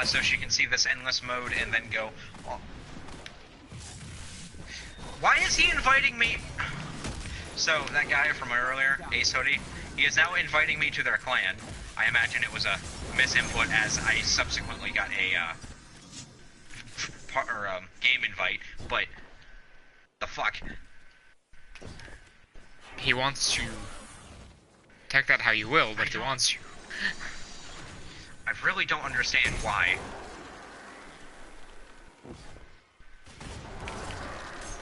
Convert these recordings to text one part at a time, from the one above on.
So she can see this endless mode and then go... Oh. Why is he inviting me? So, that guy from earlier, Ace Hoodie, he is now inviting me to their clan. I imagine it was a misinput as I subsequently got a, game invite, but... The fuck? He wants you. Take that how you will, but he wants you. I really don't understand why.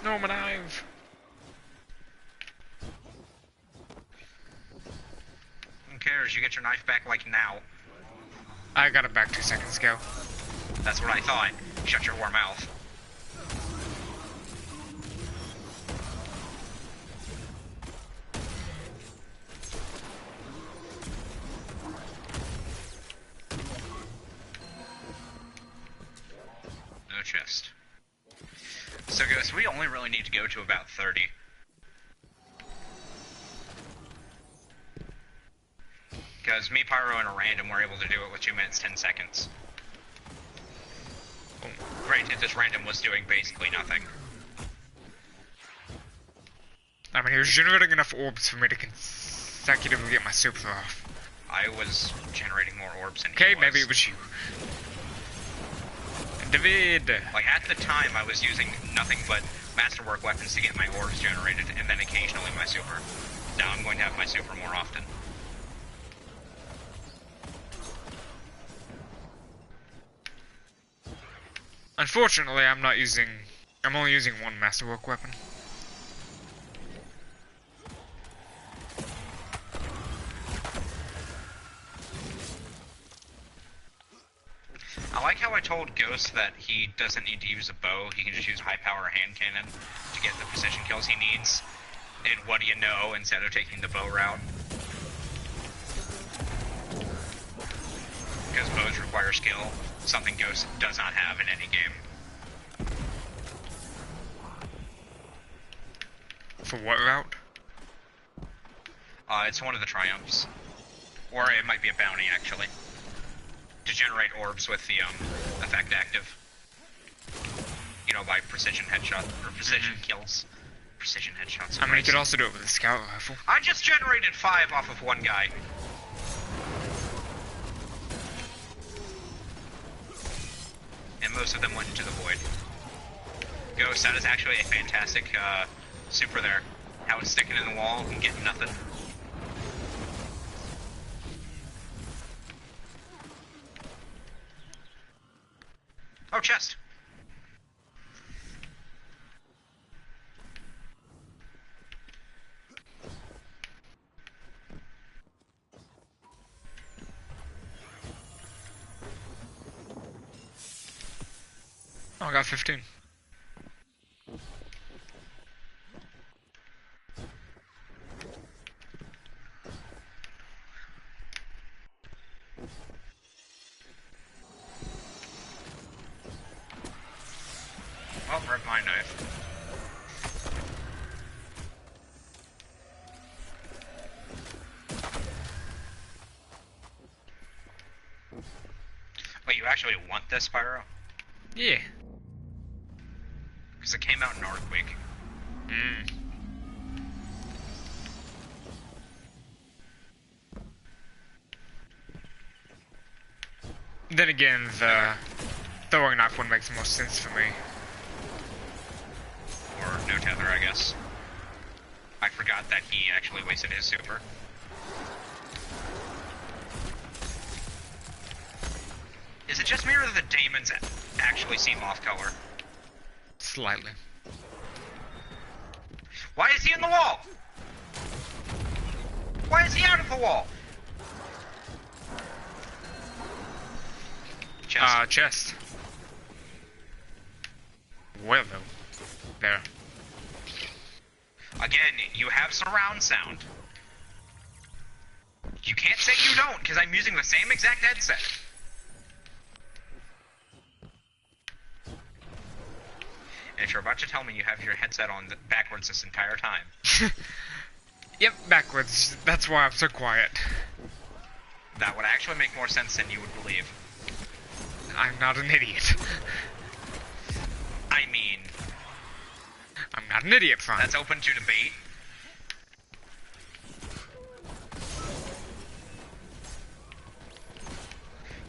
No, my knife. Who cares? You get your knife back, like, now. I got it back 2 seconds ago. That's what I thought. Shut your whore mouth. No chest. So guys, we only really need to go to about 30. Because me, Pyro, and a random were able to do it with 2 minutes, 10 seconds. Granted, this random was doing basically nothing. I mean, he was generating enough orbs for me to consecutively get my super off. I was generating more orbs than he Okay, was. maybe it was you. David! Like, at the time, I was using nothing but masterwork weapons to get my orbs generated, and then occasionally my super. Now I'm going to have my super more often. Unfortunately, I'm only using one masterwork weapon. I like how I told Ghost that he doesn't need to use a bow, he can just use high power hand cannon to get the precision kills he needs. And what do you know, instead of taking the bow route. Because bows require skill, something Ghost does not have in any game. For what route? It's one of the triumphs. Or it might be a bounty, actually. To generate orbs with the, effect active. You know, by precision headshot, or precision kills. Precision headshots. I mean, you could also do it with a scout rifle. I just generated 5 off of one guy. And most of them went into the void. Ghost, that is actually a fantastic, super there. How it's sticking in the wall and getting nothing. Oh, chest. Oh, I got 15. Oh, rip my knife. Wait, you actually want this, Pyro? Yeah. Because it came out in Arc Week. Then again, the throwing knife one makes more sense for me. Or no tether, I guess. I forgot that he actually wasted his super. Is it just me or do the daemons actually seem off color? Slightly. Why is he in the wall? Why is he out of the wall? Chest. Chest. Where though? There. Again, you have surround sound. You can't say you don't, because I'm using the same exact headset. And if you're about to tell me you have your headset on backwards this entire time. Yep, backwards. That's why I'm so quiet. That would actually make more sense than you would believe. I'm not an idiot. I mean, I'm not an idiot, fine. that's open to debate.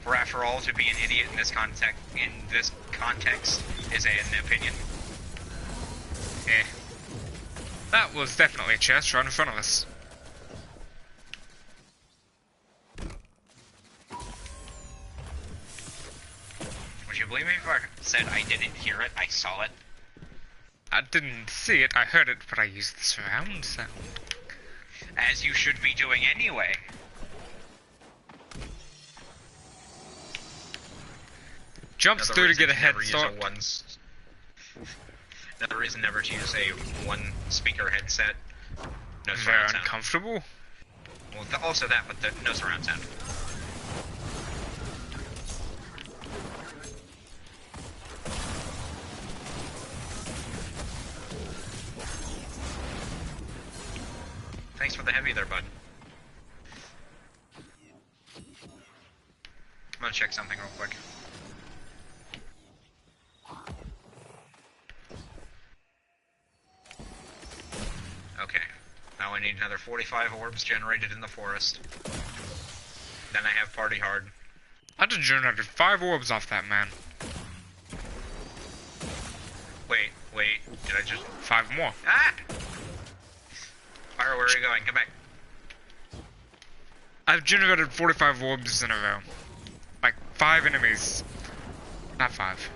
For after all, to be an idiot in this context is an opinion. Eh. That was definitely a chest right in front of us. Would you believe me if I said I didn't hear it? I saw it. I didn't see it, I heard it, but I used the surround sound. As you should be doing anyway. Jumps through to get a head start. Another reason never to use a one speaker headset. No Very surround sound. uncomfortable. Well, also that, but no surround sound. Thanks for the heavy there, bud. I'm gonna check something real quick. Okay. Now I need another 45 orbs generated in the forest. Then I have party hard. I just generated 5 orbs off that man. Wait, did I just... 5 more. Ah! Fire, where are you going? Come back. I've generated 45 orbs in a row. Like, 5 enemies. Not 5.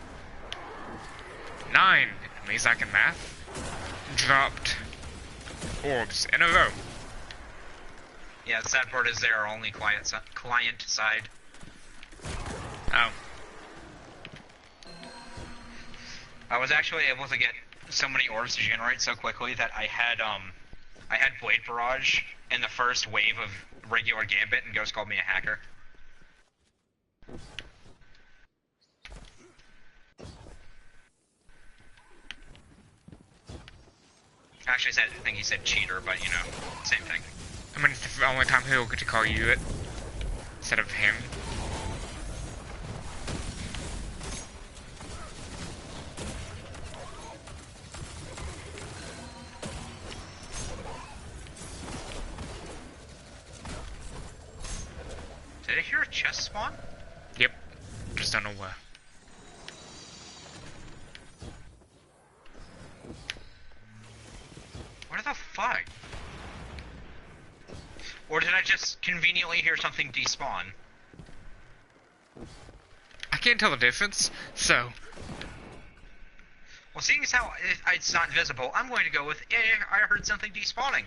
9 enemies, I can math. Dropped orbs in a row. Yeah, the sad part is they are only client side. Oh. I was actually able to get so many orbs to generate so quickly that I had Blade Barrage in the first wave of regular Gambit, and Ghost called me a hacker. Actually, I think he said cheater, but you know, same thing. I mean, it's the only time he'll get to call you it. Instead of him. Did I hear a chest spawn? Yep. Just don't know where. Where the fuck? Or did I just conveniently hear something despawn? I can't tell the difference, so... Well, seeing as how it's not visible, I'm going to go with, I heard something despawning.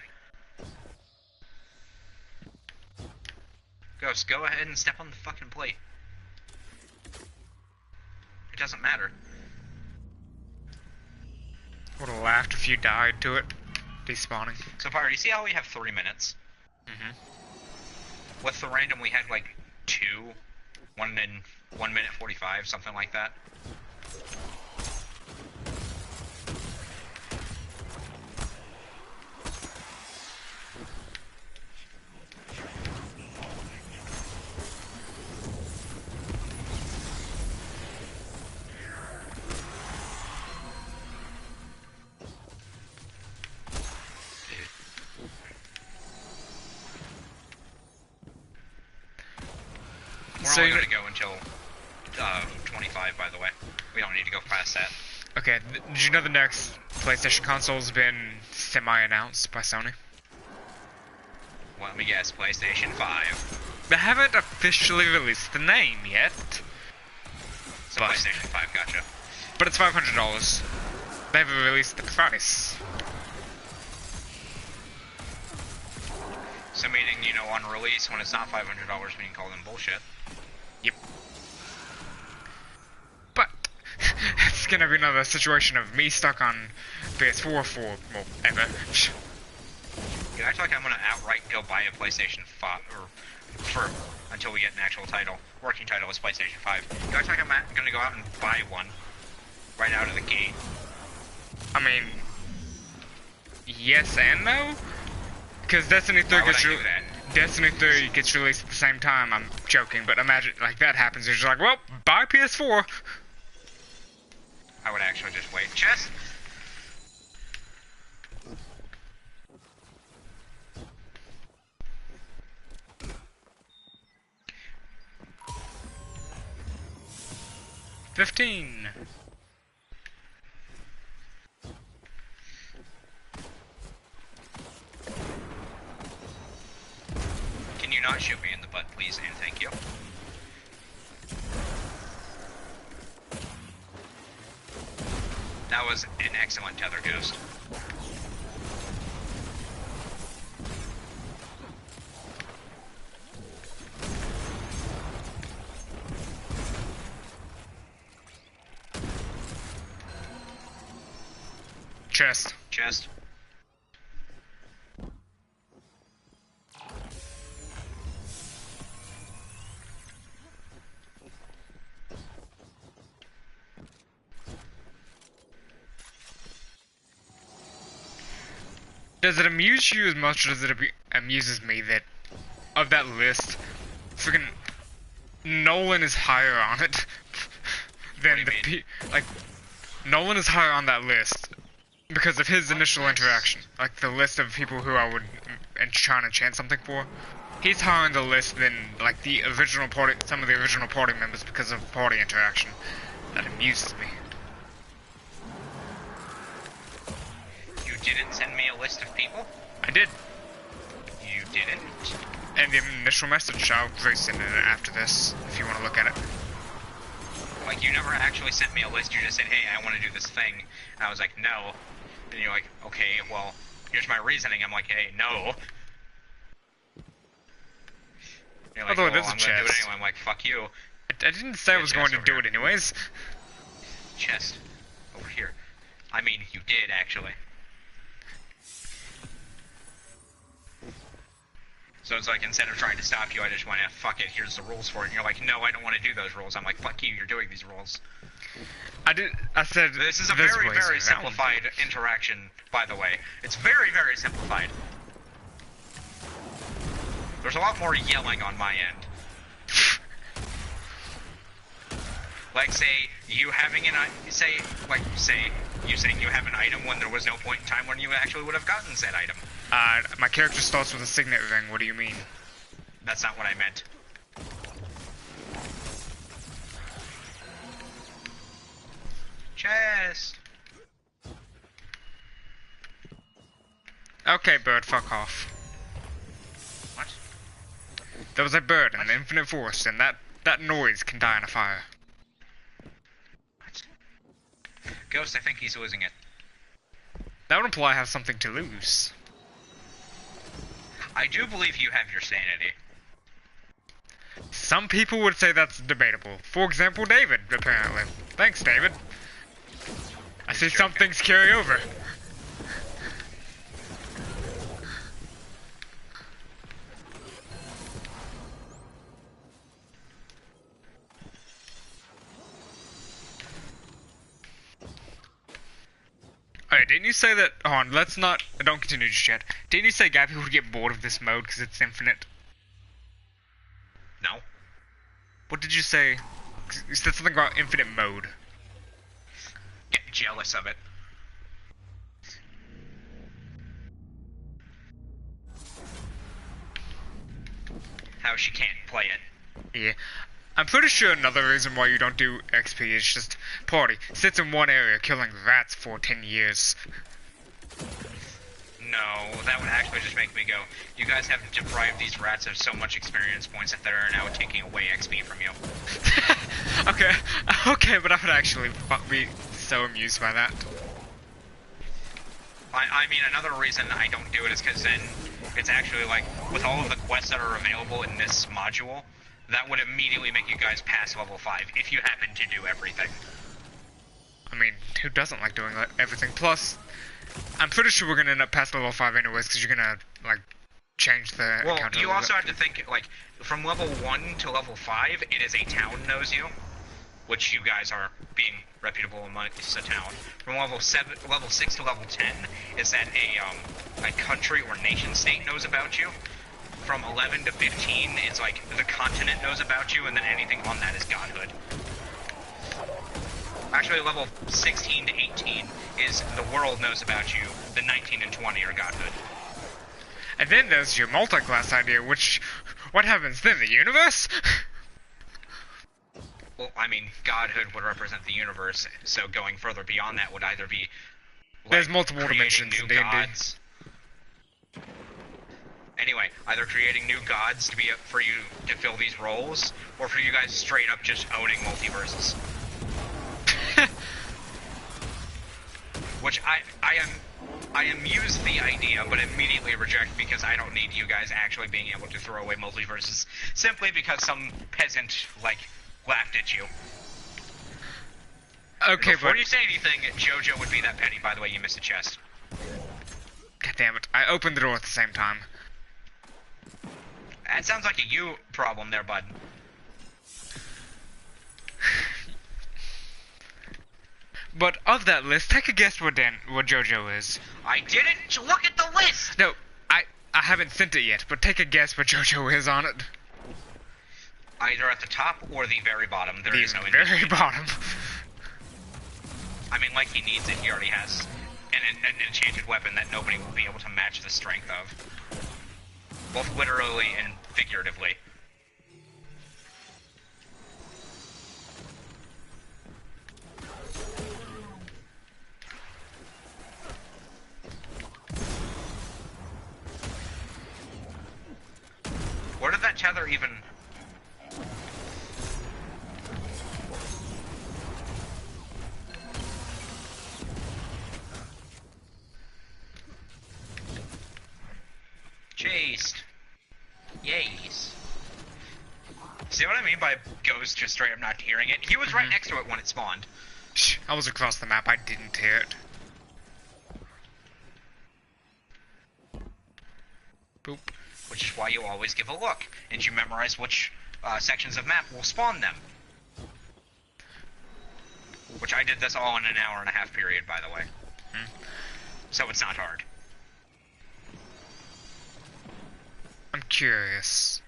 Ghost, go ahead and step on the fucking plate. It doesn't matter. Would have laughed if you died to it. Despawning. So, Pyro, you see how we have 3 minutes? Mm-hmm. With the random, we had like 2. 1 in 1 minute 45, something like that. We're So only going to go until 25, by the way. We don't need to go past that. Okay, did you know the next PlayStation console's been semi-announced by Sony? Well, let me guess, PlayStation 5. They haven't officially released the name yet. So But- PlayStation 5, gotcha. But it's $500. They haven't released the price. So meaning, you know, on release, when it's not $500, we can call them bullshit. Yep. But it's gonna be another situation of me stuck on PS4 for, well, ever. Did I talk I'm gonna outright go buy a PlayStation 5, or for, until we get an actual title. Working title is PlayStation 5. Did I talk I'm gonna go out and buy one, right out of the gate? I mean, yes and no? Because Destiny 3 Why would gets I do that? Destiny 3 gets released at the same time. I'm joking, but imagine like that happens. You're just like, well, buy PS4. I would actually just wait. Chest. $15. Can you not shoot me in the butt, please, and thank you. That was an excellent tether ghost. Chest. Chest. Does it amuse you as much as it amuses me that of that list, freaking Nolan is higher on it than like Nolan is higher on that list because of his initial interaction. Like the list of people who I would try and enchant something for. He's higher on the list than like the original party, some of the original party members because of party interaction. That amuses me. You didn't send me a list of people? I did. You didn't. And the initial message, I'll resend it after this if you want to look at it. Like, you never actually sent me a list, you just said, hey, I want to do this thing. And I was like, no. And you're like, okay, well, here's my reasoning. I'm like, hey, no. You're like, Although well, it is a I'm gonna do it chest. anyway. I'm like, fuck you. I didn't say I was going to do it anyways. Chest. Over here. I mean, you did, actually. So it's like, instead of trying to stop you, I just went, fuck it, here's the rules for it. And you're like, no, I don't want to do those rules. I'm like, fuck you, you're doing these rules. I said... This is a very, very simplified interaction, by the way. It's very, very simplified. There's a lot more yelling on my end. Like, say, you having an... say you saying you have an item when there was no point in time when you actually would have gotten said item. My character starts with a signet ring. What do you mean? That's not what I meant. Chest! Okay, bird, fuck off. What? There was a bird in the infinite forest, and that noise can die in a fire. What? Ghost, I think he's losing it. That would imply I have something to lose. I do believe you have your sanity. Some people would say that's debatable. For example, David, apparently. Thanks, David. I see some things carry over. Alright, didn't you say that... Hold on, let's not... Don't continue just yet. Didn't you say Gabby would get bored of this mode because it's infinite? No. What did you say? You said something about infinite mode. Get jealous of it. How she can't play it. Yeah. I'm pretty sure another reason why you don't do XP is just party. Sits in one area killing rats for 10 years. No, that would actually just make me go, you guys have deprived these rats of so much experience points that they're now taking away XP from you. Okay, but I would actually be so amused by that. I mean, another reason I don't do it is because then it's actually like, with all of the quests that are available in this module, that would immediately make you guys pass level 5, if you happen to do everything. I mean, who doesn't like doing everything? Plus, I'm pretty sure we're gonna end up past level 5 anyways, because you're gonna, like, change the encounter. Well, you also have to think, like, from level 1 to level 5, it is a town knows you, which you guys are being reputable amongst the town. From level 6 to level 10 is that a country or nation state knows about you. from 11 to 15 is like the continent knows about you, and then anything on that is godhood. Actually, level 16 to 18 is the world knows about you. The 19 and 20 are godhood. And then there's your multi-class idea, which... What happens then? The universe? Well, I mean, godhood would represent the universe, so going further beyond that would either be... Like, there's multiple dimensions in D&D. Gods. Anyway, either creating new gods to be for you to fill these roles, or for you guys straight up just owning multiverses. Which I amuse the idea, but immediately reject because I don't need you guys actually being able to throw away multiverses simply because some peasant laughed at you. Okay, Before you say anything, JoJo would be that petty. By the way, you missed a chest. God damn it! I opened the door at the same time. That sounds like a you problem there, bud. But of that list, take a guess what JoJo is. I didn't look at the list! No, I haven't sent it yet, but take a guess what JoJo is on it. Either at the top or the very bottom. There is no in very between. bottom. I mean, like he needs it, he already has an enchanted weapon that nobody will be able to match the strength of. Both literally and figuratively. Where did that tether even... Chased. Yes. See what I mean by ghost just straight up not hearing it? He was right next to it when it spawned. Shh, I was across the map, I didn't hear it. Boop. Which is why you always give a look, and you memorize which sections of map will spawn them. Which I did this all in an hour and a half period, by the way. So it's not hard. I'm curious.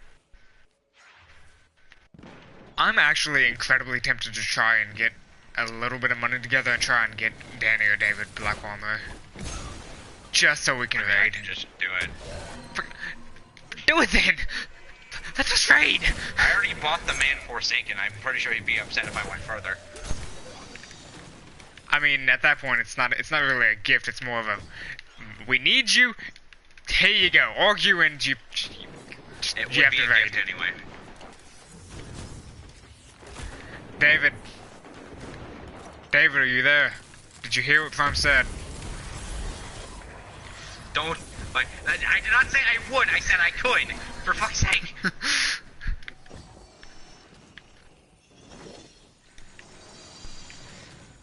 I'm actually incredibly tempted to try and get a little bit of money together and try and get Danny or David Black Armor. Just so we can raid. I can just do it. Do it then! Let us raid! I already bought the man Forsaken. I'm pretty sure he'd be upset if I went further. I mean, at that point, it's not really a gift. It's more of a, we need you. Here you go. Argue and you It would have be to a raid. gift anyway. David, are you there? Did you hear what Prime said? Don't, like, I did not say I would, I said I could, for fuck's sake.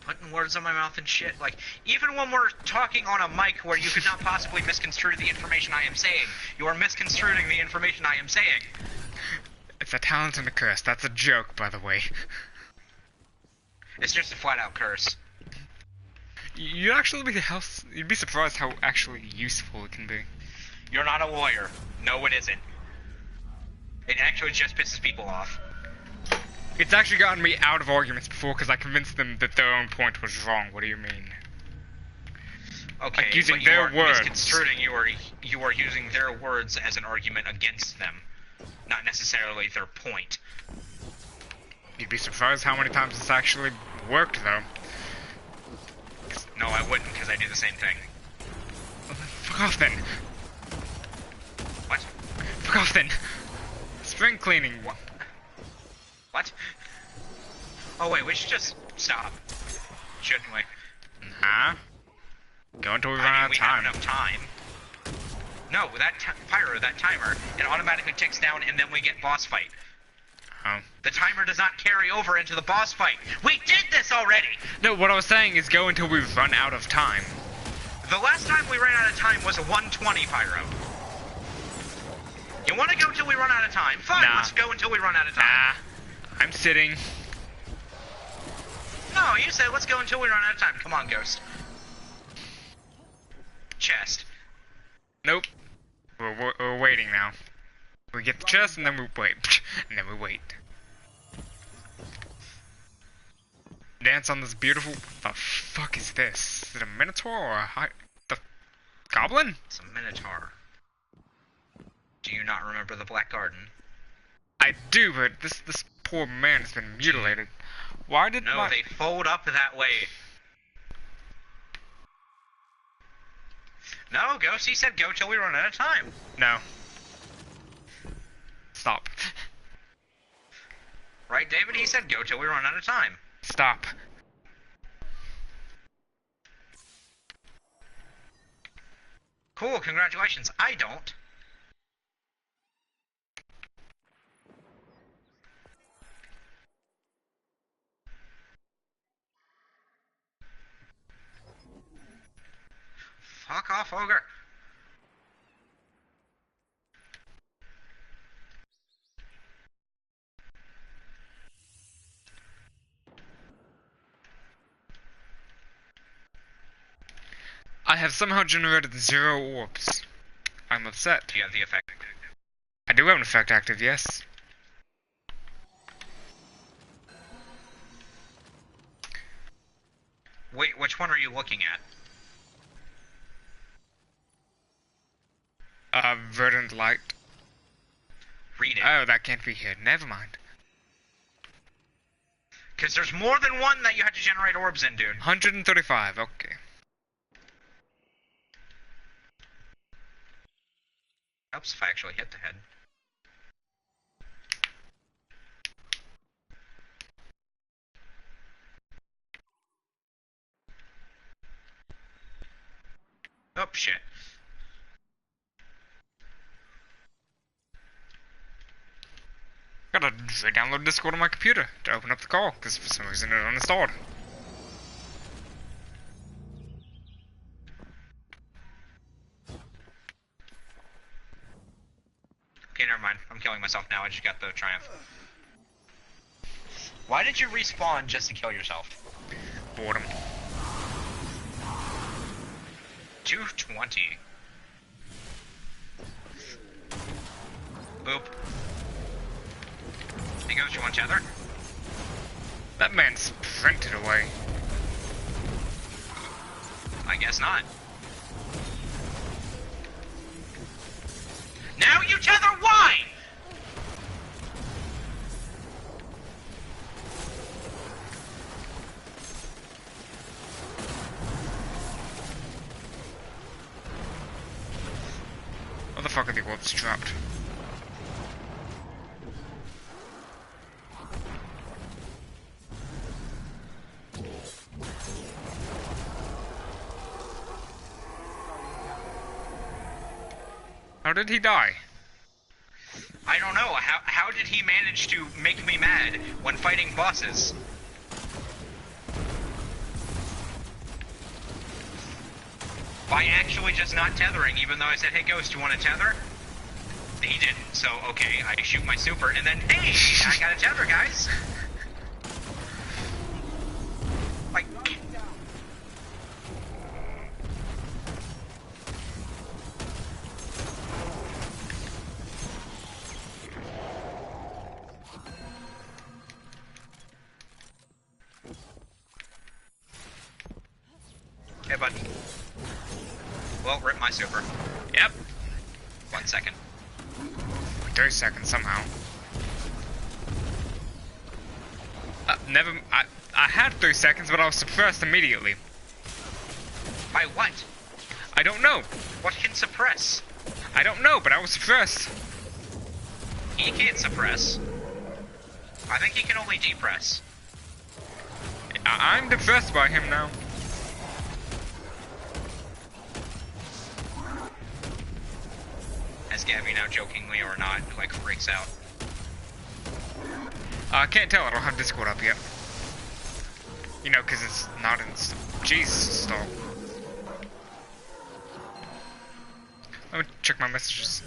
Putting words on my mouth and shit, like, even when we're talking on a mic where you could not possibly misconstrue the information I am saying, you are misconstruing the information I am saying. It's a talent and a curse. That's a joke, by the way. It's just a flat-out curse. You'd be surprised how actually useful it can be. You're not a lawyer. No, it isn't. It actually just pisses people off. It's actually gotten me out of arguments before because I convinced them that their own point was wrong. What do you mean? Okay, like using but their you are words. misconstruing. You are using their words as an argument against them, not necessarily their point. You'd be surprised how many times it's actually worked, though. No, I wouldn't, because I do the same thing. Fuck off then. What? Fuck off then. Spring cleaning. What? Oh wait, we should just stop. Shouldn't we? Huh? Go until we run out of we time. have enough time. No, that pyro, that timer, it automatically ticks down and then we get boss fight. Oh. The timer does not carry over into the boss fight. We did this already! No, what I was saying is go until we run out of time. The last time we ran out of time was a 120 pyro. You want to go until we run out of time? Fine, Nah. let's go until we run out of time. Nah. I'm sitting. No, you said let's go until we run out of time. Come on, Ghost. Chest. Nope. We're waiting now. We get the chest, and then we wait. And then we wait. Dance on this beautiful... The fuck is this? Is it a minotaur or a the goblin? It's a minotaur. Do you not remember the Black Garden? I do, but this poor man has been mutilated. Why did No, they fold up that way. No, Ghost, he said go till we run out of time. No. Stop. Right, David? He said go till we run out of time. Stop. Cool, congratulations. I don't. Fuck off, Ogre. I have somehow generated 0 orbs. I'm upset. Do you have the effect? I do have an effect active, yes. Wait, which one are you looking at? Verdant light. Read it. Oh, that can't be here. Never mind. Because there's more than one that you had to generate orbs in, dude. 135, okay. Helps if I actually hit the head. Oh, shit. Gotta download Discord on my computer to open up the call, because for some reason it uninstalled. Okay, never mind. I'm killing myself now. I just got the triumph. Why did you respawn just to kill yourself? Boredom. 220. Boop. He goes, you want tether? That man sprinted away. I guess not. Now you tether, why? What the fuck are the orbs trapped? How did he die? I don't know. How did he manage to make me mad when fighting bosses? By actually just not tethering, even though I said, hey Ghost, you want to tether? He didn't, so okay, I shoot my super, and then, hey, I got a tether, guys! Like... Hey, bud. Well, rip my super. Yep. 1 second. 30 seconds somehow. I had 3 seconds, but I was suppressed immediately. By what? I don't know. What can suppress? I don't know, but I was suppressed. He can't suppress. I think he can only depress. I'm depressed by him now. As Gabby now jokingly or not, like, freaks out. I can't tell, I don't have Discord up yet. You know, because it's not in... Jesus, stop. Let me check my messages.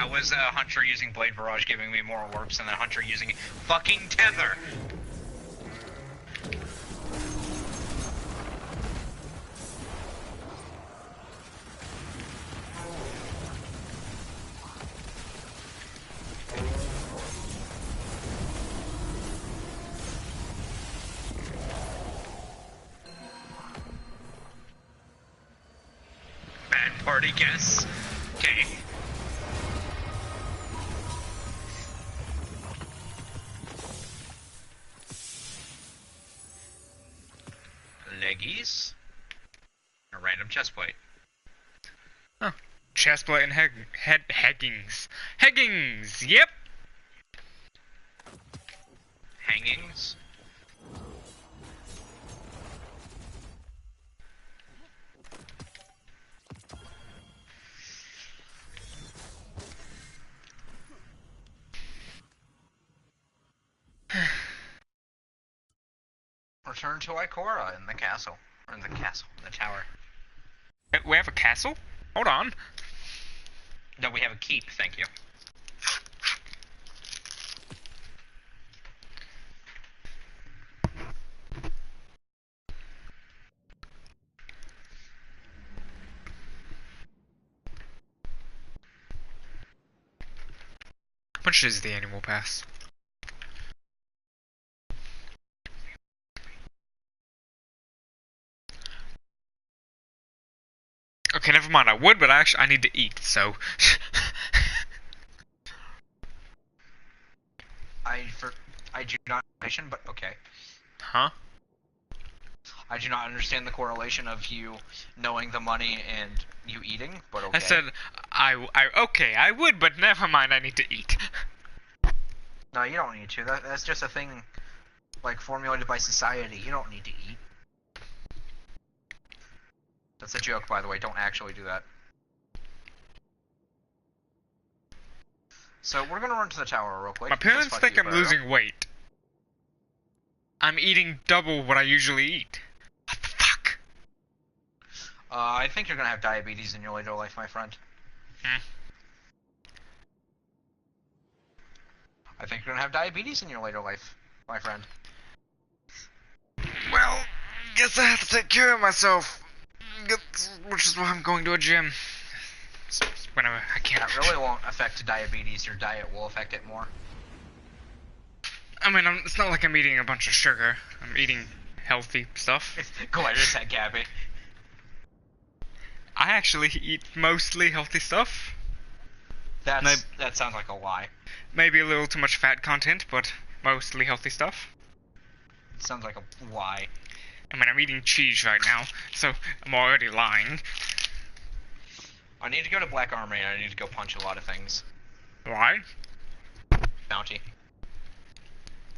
How was Hunter using Blade Barrage giving me more orbs than a Hunter using fucking Tether? Bad party guess. Okay. Leggies. A random chest plate. Oh, chestplate and heggings. Heggings. Yep. Hangings. Return to Ikora in the castle. Or in the castle. In the tower. We have a castle? Hold on. No, we have a keep, thank you. How much is the annual pass? Okay, never mind. I would, but I need to eat, so. I do not understand, but okay. Huh? I do not understand the correlation of you knowing the money and you eating, but okay. I said okay, I would, but never mind. I need to eat. No, you don't need to. That's just a thing, like, formulated by society. You don't need to eat. That's a joke, by the way. Don't actually do that. So, we're gonna run to the tower real quick. My parents think I'm losing weight. I'm eating double what I usually eat. What the fuck? I think you're gonna have diabetes in your later life, my friend. I think you're gonna have diabetes in your later life, my friend. Well, guess I have to take care of myself. Which is why I'm going to a gym. Whenever I can. That really won't affect diabetes. Your diet will affect it more. I mean, it's not like I'm eating a bunch of sugar. I'm eating healthy stuff. Go ahead, just that, Gabby. I actually eat mostly healthy stuff. That sounds like a lie. Maybe a little too much fat content, but mostly healthy stuff. It sounds like a lie. I mean, I'm eating cheese right now, so I'm already lying. I need to go to Black Armory and I need to go punch a lot of things. Why? Bounty.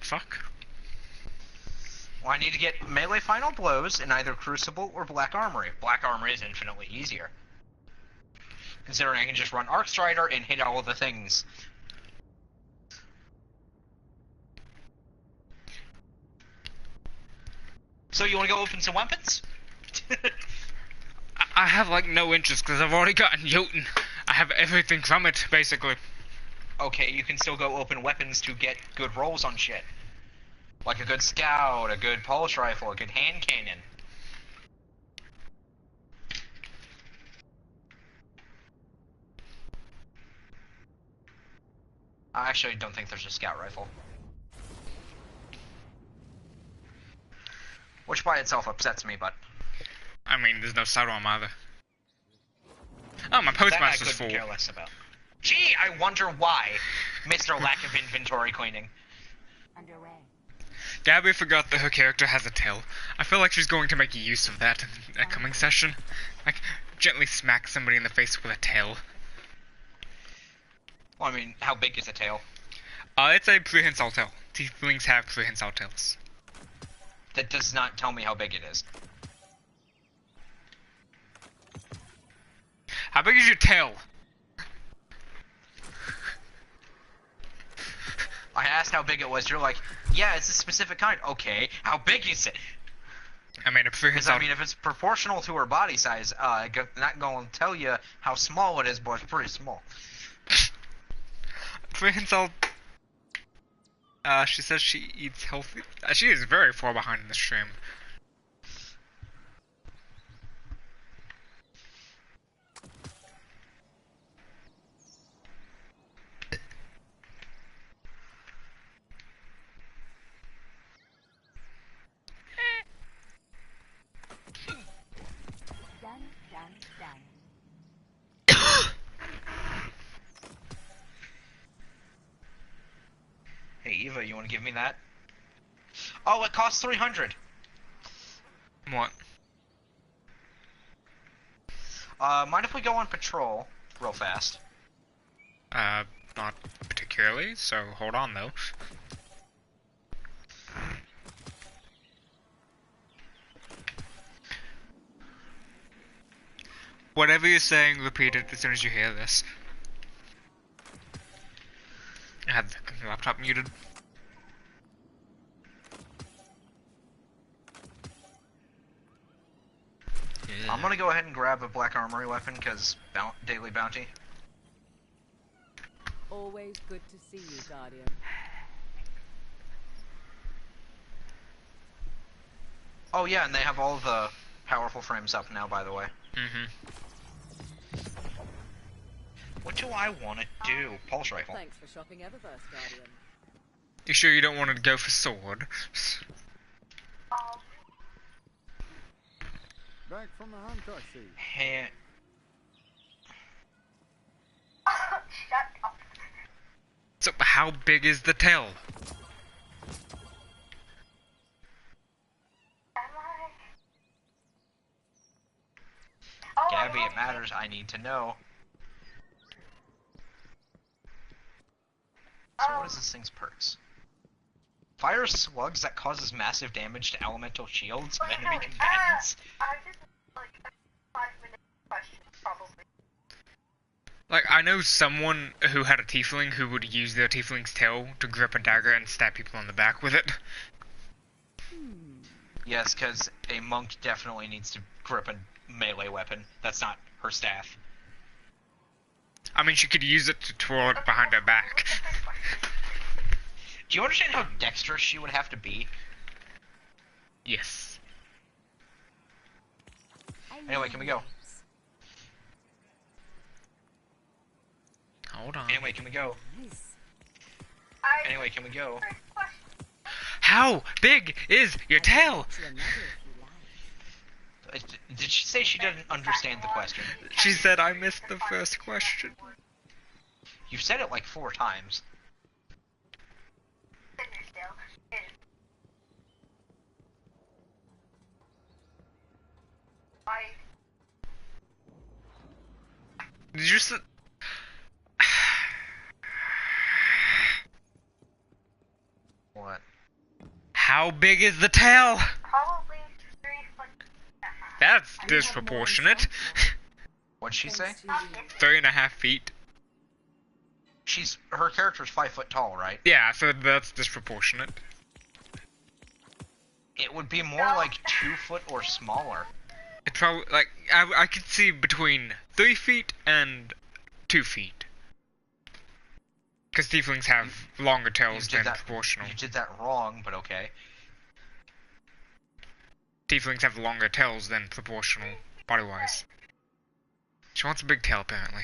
Fuck. Well, I need to get melee final blows in either Crucible or Black Armory. Black Armory is infinitely easier, considering I can just run Arc Strider and hit all of the things. So you want to go open some weapons? I have like no interest because I've already gotten Jotun. I have everything from it, basically. Okay, you can still go open weapons to get good rolls on shit. Like a good scout, a good pulse rifle, a good hand cannon. I actually don't think there's a scout rifle. Which by itself upsets me, but... I mean, there's no sidearm either. Oh, my postmaster's full. That I couldn't care less about. Gee, I wonder why, Mr. Lack of Inventory Cleaning. Underway. Gabby forgot that her character has a tail. I feel like she's going to make use of that in a coming session. Like, gently smack somebody in the face with a tail. Well, I mean, how big is the tail? It's a prehensile tail. Tieflings have prehensile tails. That does not tell me how big it is. How big is your tail? I asked how big it was, you're like, yeah, it's a specific kind. Okay, how big is it? I mean, a Because, prehensile... I mean, if it's proportional to her body size, I'm not going to tell you how small it is, but it's pretty small. Prehensile. She says she eats healthy. She is very far behind in the stream. Hey Eva, you want to give me that? Oh, it costs 300. What? Mind if we go on patrol real fast? Not particularly, so hold on though. Whatever you're saying, repeat it as soon as you hear this. I had the laptop muted. I'm gonna go ahead and grab a black armory weapon, because daily bounty. Always good to see you, Guardian. Oh yeah, and they have all the powerful frames up now, by the way. Mm-hmm. What do I want to do? Pulse rifle. Thanks for shopping Eververse, Guardian. You sure you don't want to go for sword? Back from the hunt, I see. Hey, Shut up. So how big is the tail? Am I? Oh, Gabby, it matters. I need to know. So what is this thing's perks? Fire slugs that causes massive damage to elemental shields of enemy combatants. I just like a 5-minute question, probably. Like, I know someone who had a tiefling who would use their tiefling's tail to grip a dagger and stab people on the back with it. Yes, because a monk definitely needs to grip a melee weapon. That's not her staff. I mean, she could use it to twirl it behind her back. Do you understand how dexterous she would have to be? Yes. Anyway, can we go? Hold on. Anyway, can we go? Anyway, can we go? How big is your tail? Did she say she didn't understand the question? She said I missed the first question. You've said it like 4 times. Did you s- What? How big is the tail? Probably 3 foot. That's disproportionate. What'd she say? 3.5 feet. Her character's 5 foot tall, right? Yeah, so that's disproportionate. It would be more like 2 foot or smaller. It probably, like, I could see between 3 feet and 2 feet. Because tieflings have longer tails than proportional. You did that wrong, but okay. Tieflings have longer tails than proportional, body-wise. She wants a big tail, apparently.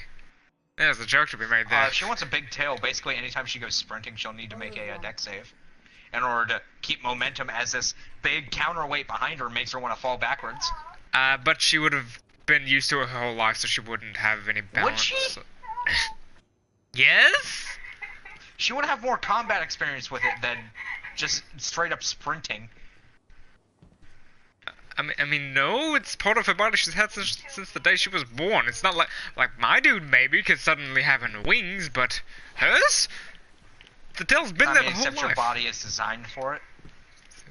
There's a joke to be made there. If she wants a big tail, basically anytime she goes sprinting, she'll need to make a dex save. In order to keep momentum as this big counterweight behind her makes her want to fall backwards. But she would have been used to it her whole life, so she wouldn't have any balance. Would she? Yes? She would have more combat experience with it than just straight up sprinting. I mean, no, it's part of her body she's had since the day she was born. It's not like my dude maybe could suddenly having wings, but hers? The tail's been there the whole except life. your body is designed for it.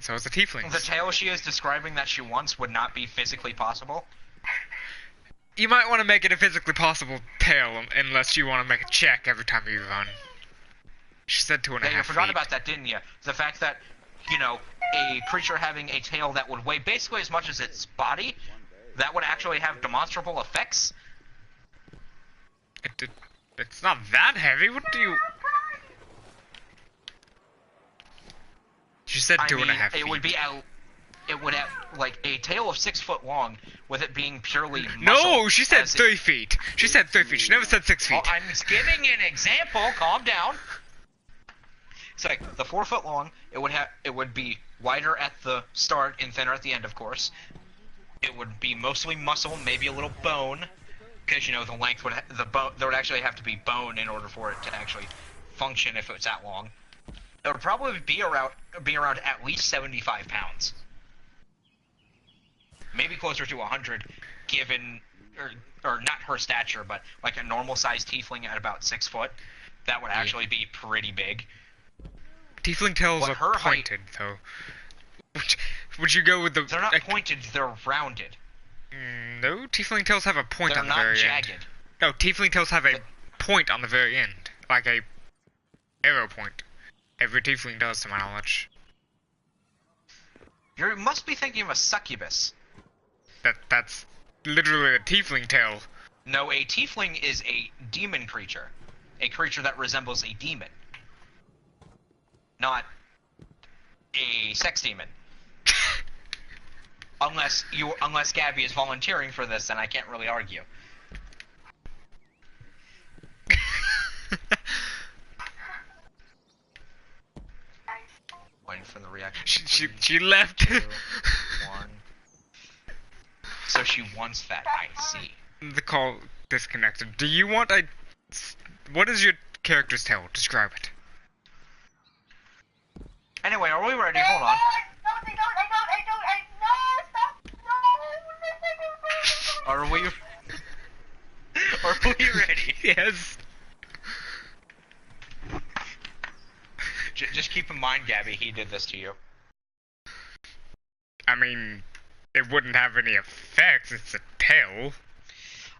So is the tiefling. The tail she is describing that she wants would not be physically possible. You might want to make it a physically possible tail, unless you want to make a check every time you run. She said 2.5 feet. Yeah, you forgot about that, didn't you? The fact that, you know, a creature having a tail that would weigh basically as much as its body, that would actually have demonstrable effects. It's not that heavy. What do you... She said I 2.5 feet. it would be like a tail of 6 foot long, with it being purely muscle. No, she said 3 feet. She said 3 feet. She never said 6 feet. Well, I'm giving an example. Calm down. It's like the 4 foot long. It would be wider at the start and thinner at the end, of course. It would be mostly muscle, maybe a little bone, because you know the length would there would actually have to be bone in order for it to actually function if it's that long. It would probably be around at least 75 pounds, maybe closer to 100, given or not her stature, but like a normal sized tiefling at about 6 foot. That would actually be pretty big. Tiefling tails But are her height- pointed, though. Would you go with the... They're not pointed, they're rounded. No, tiefling tails have a point They're on the not very jagged. end. No, tiefling tails have a point on the very end. Like a arrow point. Every tiefling does, to my knowledge. You must be thinking of a succubus. That's literally a tiefling tail. No, a tiefling is a demon creature. A creature that resembles a demon. Not a sex demon. Unless Gabby is volunteering for this, then I can't really argue. Waiting for the reaction. She left. 2, 1. So she wants that, I see. The call disconnected. Do you want a... What is your character's tail? Describe it. Anyway, are we ready? Hold on. Are we ready? Yes. Just keep in mind, Gabby, he did this to you. I mean, it wouldn't have any effects. It's a tail.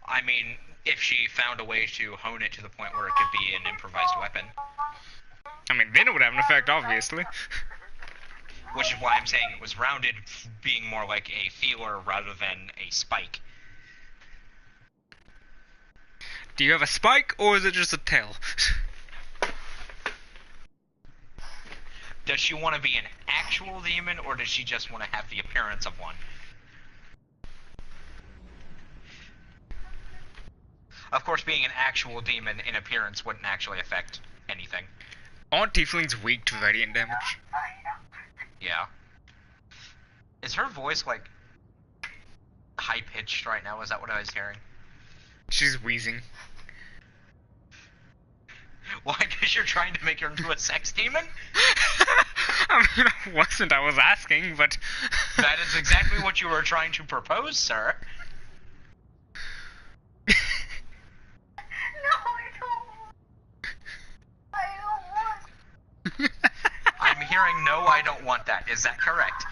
I mean, if she found a way to hone it to the point where it could be an improvised weapon. I mean, then it would have an effect, obviously. Which is why I'm saying it was rounded, being more like a feeler rather than a spike. Do you have a spike, or is it just a tail? Does she want to be an actual demon, or does she just want to have the appearance of one? Of course, being an actual demon in appearance wouldn't actually affect anything. Aren't tieflings weak to radiant damage? Yeah. Is her voice, like, high-pitched right now? Is that what I was hearing? She's wheezing. Why? Because you're trying to make her into a sex demon? I mean, I wasn't. I was asking, but... That is exactly what you were trying to propose, sir. I'm hearing no, I don't want that. Is that correct?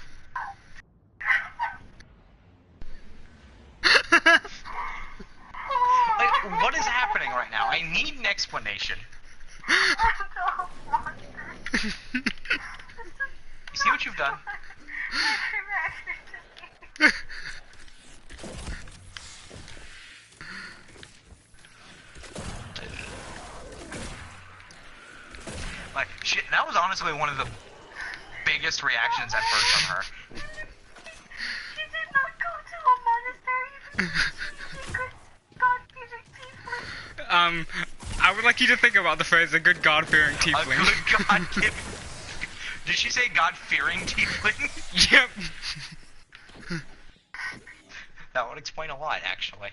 Like, what is happening right now? I need an explanation. You see what you've done? Like, shit, that was honestly one of the biggest reactions I've heard from her. She did not go to a monastery. She could God-fearing tiefling. I would like you to think about the phrase, a good God-fearing A tiefling. good God-given... Did she say God-fearing tiefling? Yep. That would explain a lot, actually.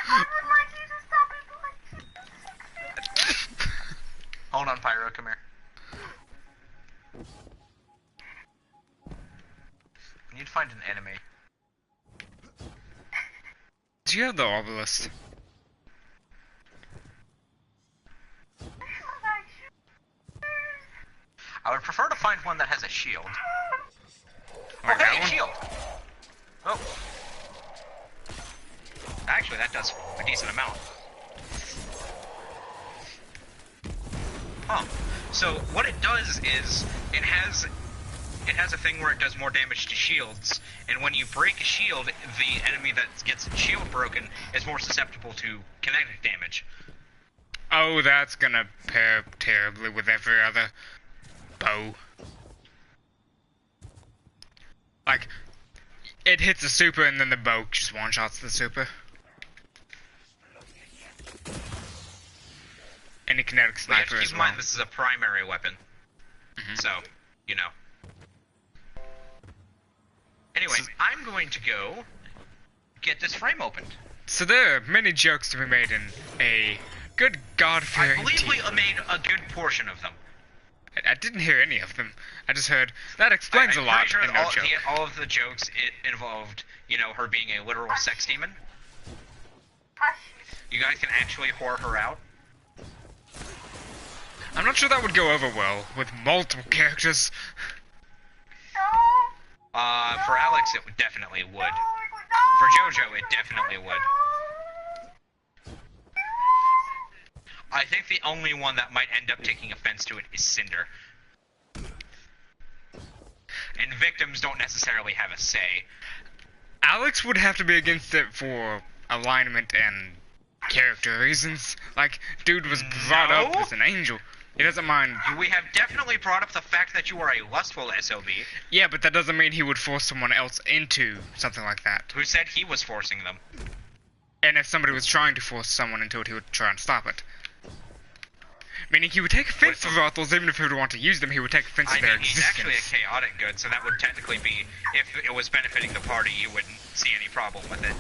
I would like you to stop it. Hold on, Pyro, come here. We need to find an enemy. Do you have the obelisk? I would prefer to find one that has a shield. Like Oh, that hey, one? shield! Oh. Actually, that does a decent amount. Huh. So, what it does is, it has a thing where it does more damage to shields, and when you break a shield, the enemy that gets its shield broken is more susceptible to kinetic damage. Oh, that's gonna pair terribly with every other bow. Like, it hits the super and then the bow just one-shots the super. Any kinetic But you have sniper to keep as in well. mind this is a primary weapon. Mhm. So, you know. Anyway, I'm going to go get this frame opened. So there are many jokes to be made in a good I God-fearing believe we team. made a good portion of them. I didn't hear any of them. I just heard, that explains a I'm lot pretty sure in no joke. all of the jokes involved, you know, her being a literal sex demon. Hush. You guys can actually whore her out. I'm not sure that would go over well with multiple characters. No. For Alex, it definitely would. No. For JoJo, it definitely would. I think the only one that might end up taking offense to it is Cinder. And victims don't necessarily have a say. Alex would have to be against it for alignment and character reasons. Like, dude was brought up No. as an angel. He doesn't mind. We have definitely brought up the fact that you are a lustful SOB. Yeah, but that doesn't mean he would force someone else into something like that. Who said he was forcing them. And if somebody was trying to force someone into it, he would try and stop it. Meaning he would take offense to brothels, even if he would want to use them, he would take offense I to their mean, he's existence. actually a chaotic good, so that would technically be, if it was benefiting the party, you wouldn't see any problem with it.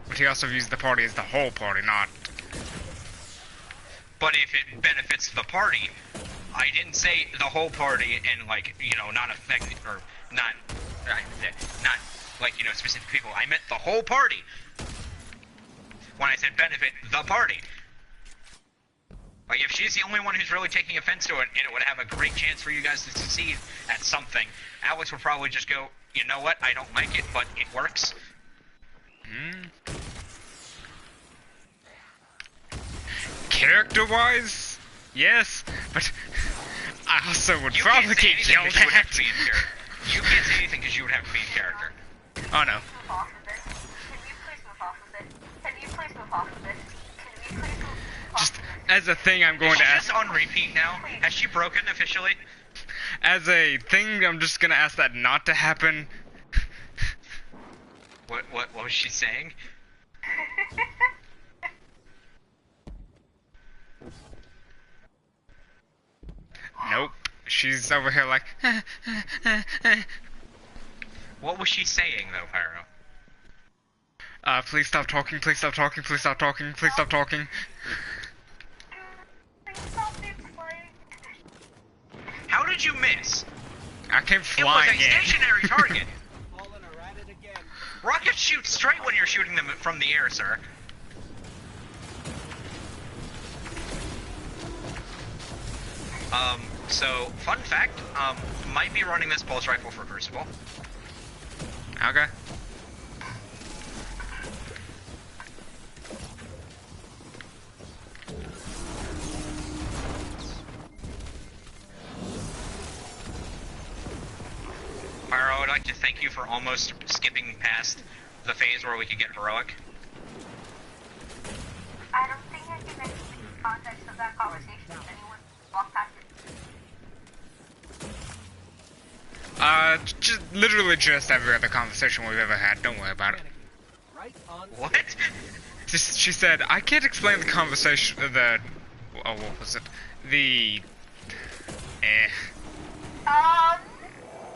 But he also views the party as the whole party, not... But if it benefits the party, I didn't say the whole party and, like, you know, not affect, or not like, you know, specific people. I meant the whole party. When I said benefit the party. Like, if she's the only one who's really taking offense to it, and it would have a great chance for you guys to succeed at something, Alex would probably just go, you know what, I don't like it, but it works. Character-wise, yes, but I also would You probably can't say get anything yelled because you would have at. to be in character. You can't say anything because you would have to be in character. Oh no. Move off of this. Can you please move off of this? Can you please move off of this? Can you please move off Just of this? as a thing I'm going Is to she ask, just on repeat now? Has she broken officially? as a thing I'm just gonna ask that not to happen. What was she saying? Nope. She's over here like, What was she saying though, Pyro? please stop talking, please stop talking, please stop talking, please stop talking. Please stop me playing. How did you miss? I came It was flying a in. stationary target. Fallen are at it again. Rockets shoot straight when you're shooting them from the air, sir. So, fun fact, might be running this pulse rifle for Crucible. Okay. Pyro, I would like to thank you for almost skipping past the phase where we could get heroic. I don't think I can explain the context of that conversation if anyone walked past it. Literally just every other conversation we've ever had. Don't worry about it. Right on. What? She said, I can't explain the conversation, oh, what was it? The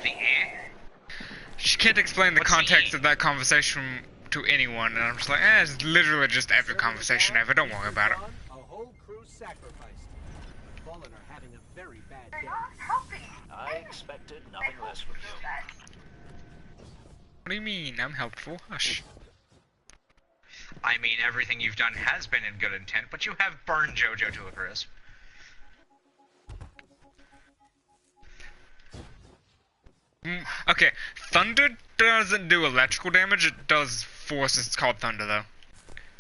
The eh? She can't explain the What's the context E? of that conversation to anyone, and I'm just like, it's literally just every conversation ever, don't worry about it. A whole crew sacrificed. Fallen are having a very bad They're day. not helping. I expected nothing less from you. What do you mean? I'm helpful. Hush. I mean, everything you've done has been in good intent, but you have burned JoJo to a crisp. Okay, thunder doesn't do electrical damage, it does force, it's called thunder though.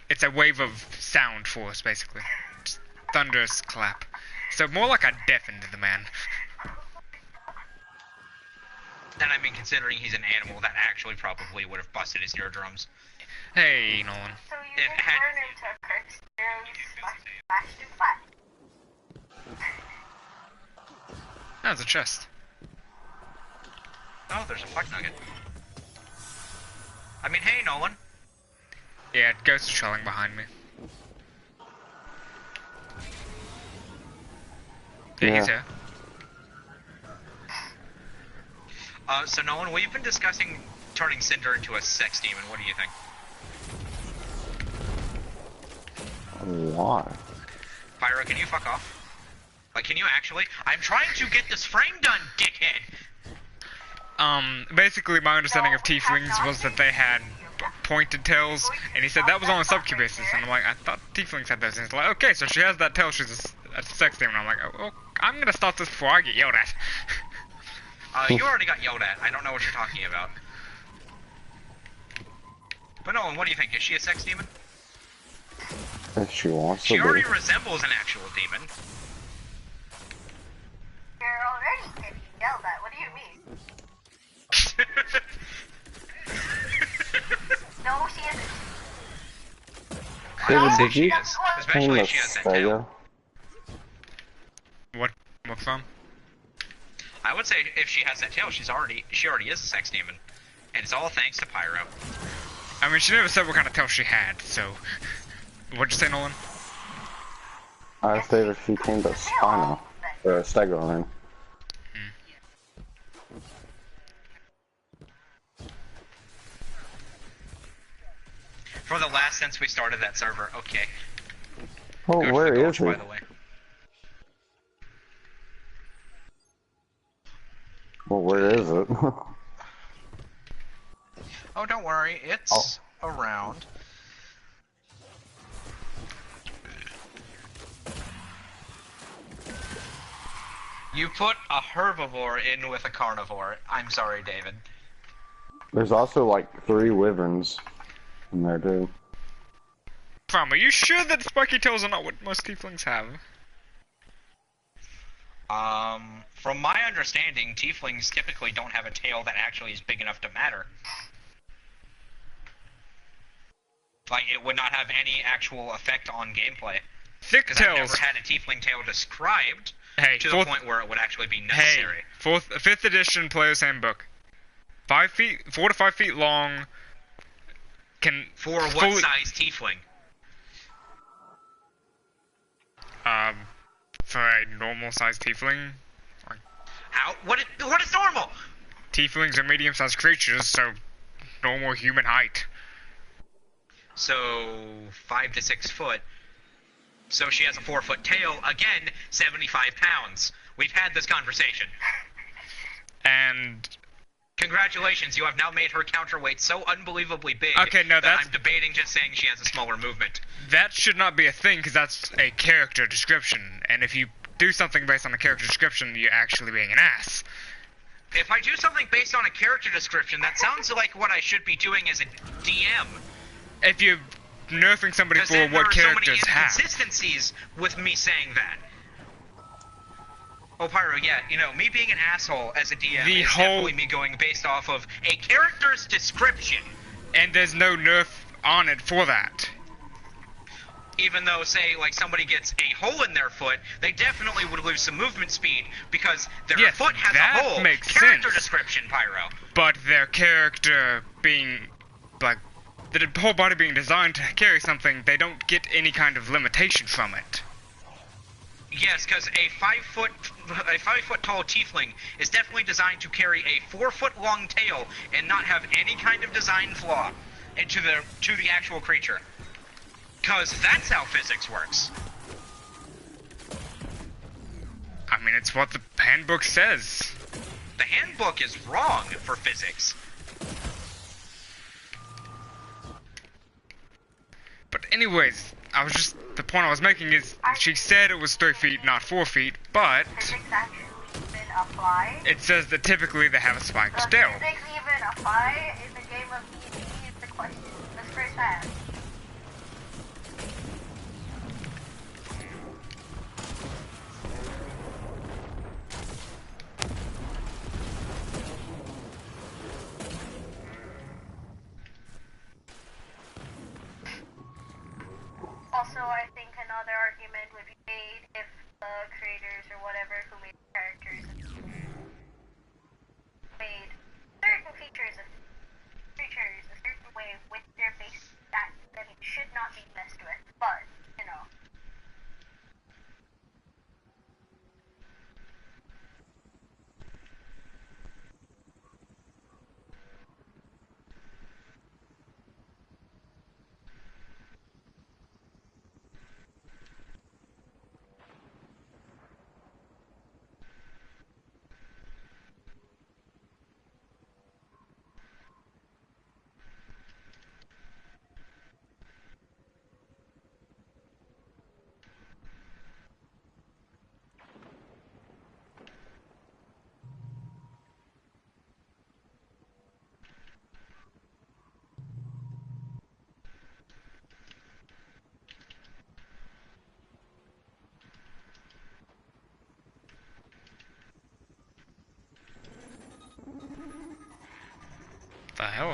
It's a wave of sound force, basically. Just thunderous clap. So more like I deafened the man. And I mean, considering he's an animal, that actually probably would have busted his eardrums. Hey, Nolan. So you It just had- turn into a curse. Smashed and flat. That was a chest. Oh, there's a fuck nugget. I mean, hey, Nolan. Yeah, Ghost is trolling behind me. Yeah, he's here. So Nolan, we've been discussing turning Cinder into a sex demon. What do you think? Why? Pyro, can you fuck off? Like, can you actually? I'm trying to get this frame done, dickhead! Basically my understanding of tieflings was that they had pointed tails, and he said that was on a subcubasis, and I'm like, I thought tieflings had those, and he's like, okay, so she has that tail, she's a sex demon. I'm like, oh, well, I'm gonna stop this before I get yelled at. You already got yelled at. I don't know what you're talking about. But Nolan, what do you think? Is she a sex demon? If she wants to She be. already resembles an actual demon. You're already getting yelled at. What do you mean? No, she isn't. David, I'd say did she you is, turn especially the if she has that tail. Sega? What from? I would say if she has that tail, she already is a sex demon. And it's all thanks to Pyro. I mean, she never said what kind of tail she had, so... What'd you say, Nolan? I asked David if she came to Spino. Or Stego, I mean. For the last since we started that server, okay. Oh, Go to where the is gulch, he? by the way. Well, where is it? Oh, don't worry, it's around. You put a herbivore in with a carnivore. I'm sorry, David. There's also like 3 wyverns in there, too. From, are you sure that spiky tails are not what most tieflings have? From my understanding, tieflings typically don't have a tail that actually is big enough to matter. Like, it would not have any actual effect on gameplay. Thick Because I've tails. never had a tiefling tail described Hey, to the point where it would actually be Hey, necessary. 5th edition player's handbook. 4 to 5 feet long. Can For what fully- size tiefling? For a normal sized tiefling. How? What is normal? Tieflings are medium sized creatures, so normal human height. So 5 to 6 foot. So she has a 4-foot tail. Again, 75 pounds. We've had this conversation. And Congratulations, you have now made her counterweight so unbelievably big Okay, no, that that's- I'm debating just saying she has a smaller movement. that should not be a thing, because that's a character description. And if you do something based on a character description, you're actually being an ass. If I do something based on a character description, that sounds like what I should be doing as a DM. If you're nerfing somebody Because for then what there are so many characters have. inconsistencies with me saying that. Oh, Pyro, yeah, you know, me being an asshole as a DM The is whole- definitely me going based off of a character's description. And there's no nerf on it for that. Even though, say, like, somebody gets a hole in their foot, they definitely would lose some movement speed because their Yes, foot has that a hole. makes Character sense. description, Pyro. But their character being, like, the whole body being designed to carry something, they don't get any kind of limitation from it. Yes, because a 5 foot tall tiefling is definitely designed to carry a 4-foot long tail and not have any kind of design flaw to the actual creature. Because that's how physics works. I mean, it's what the handbook says. The handbook is wrong for physics. But anyways, the point I was making is, she said it was 3 feet, not 4 feet, but Physics actually even apply? it says that typically they have a spiked Does tail. physics even apply in the game of D&D is the question. Let's first ask. Also, I think another argument would be made if the creators or whatever who made the characters made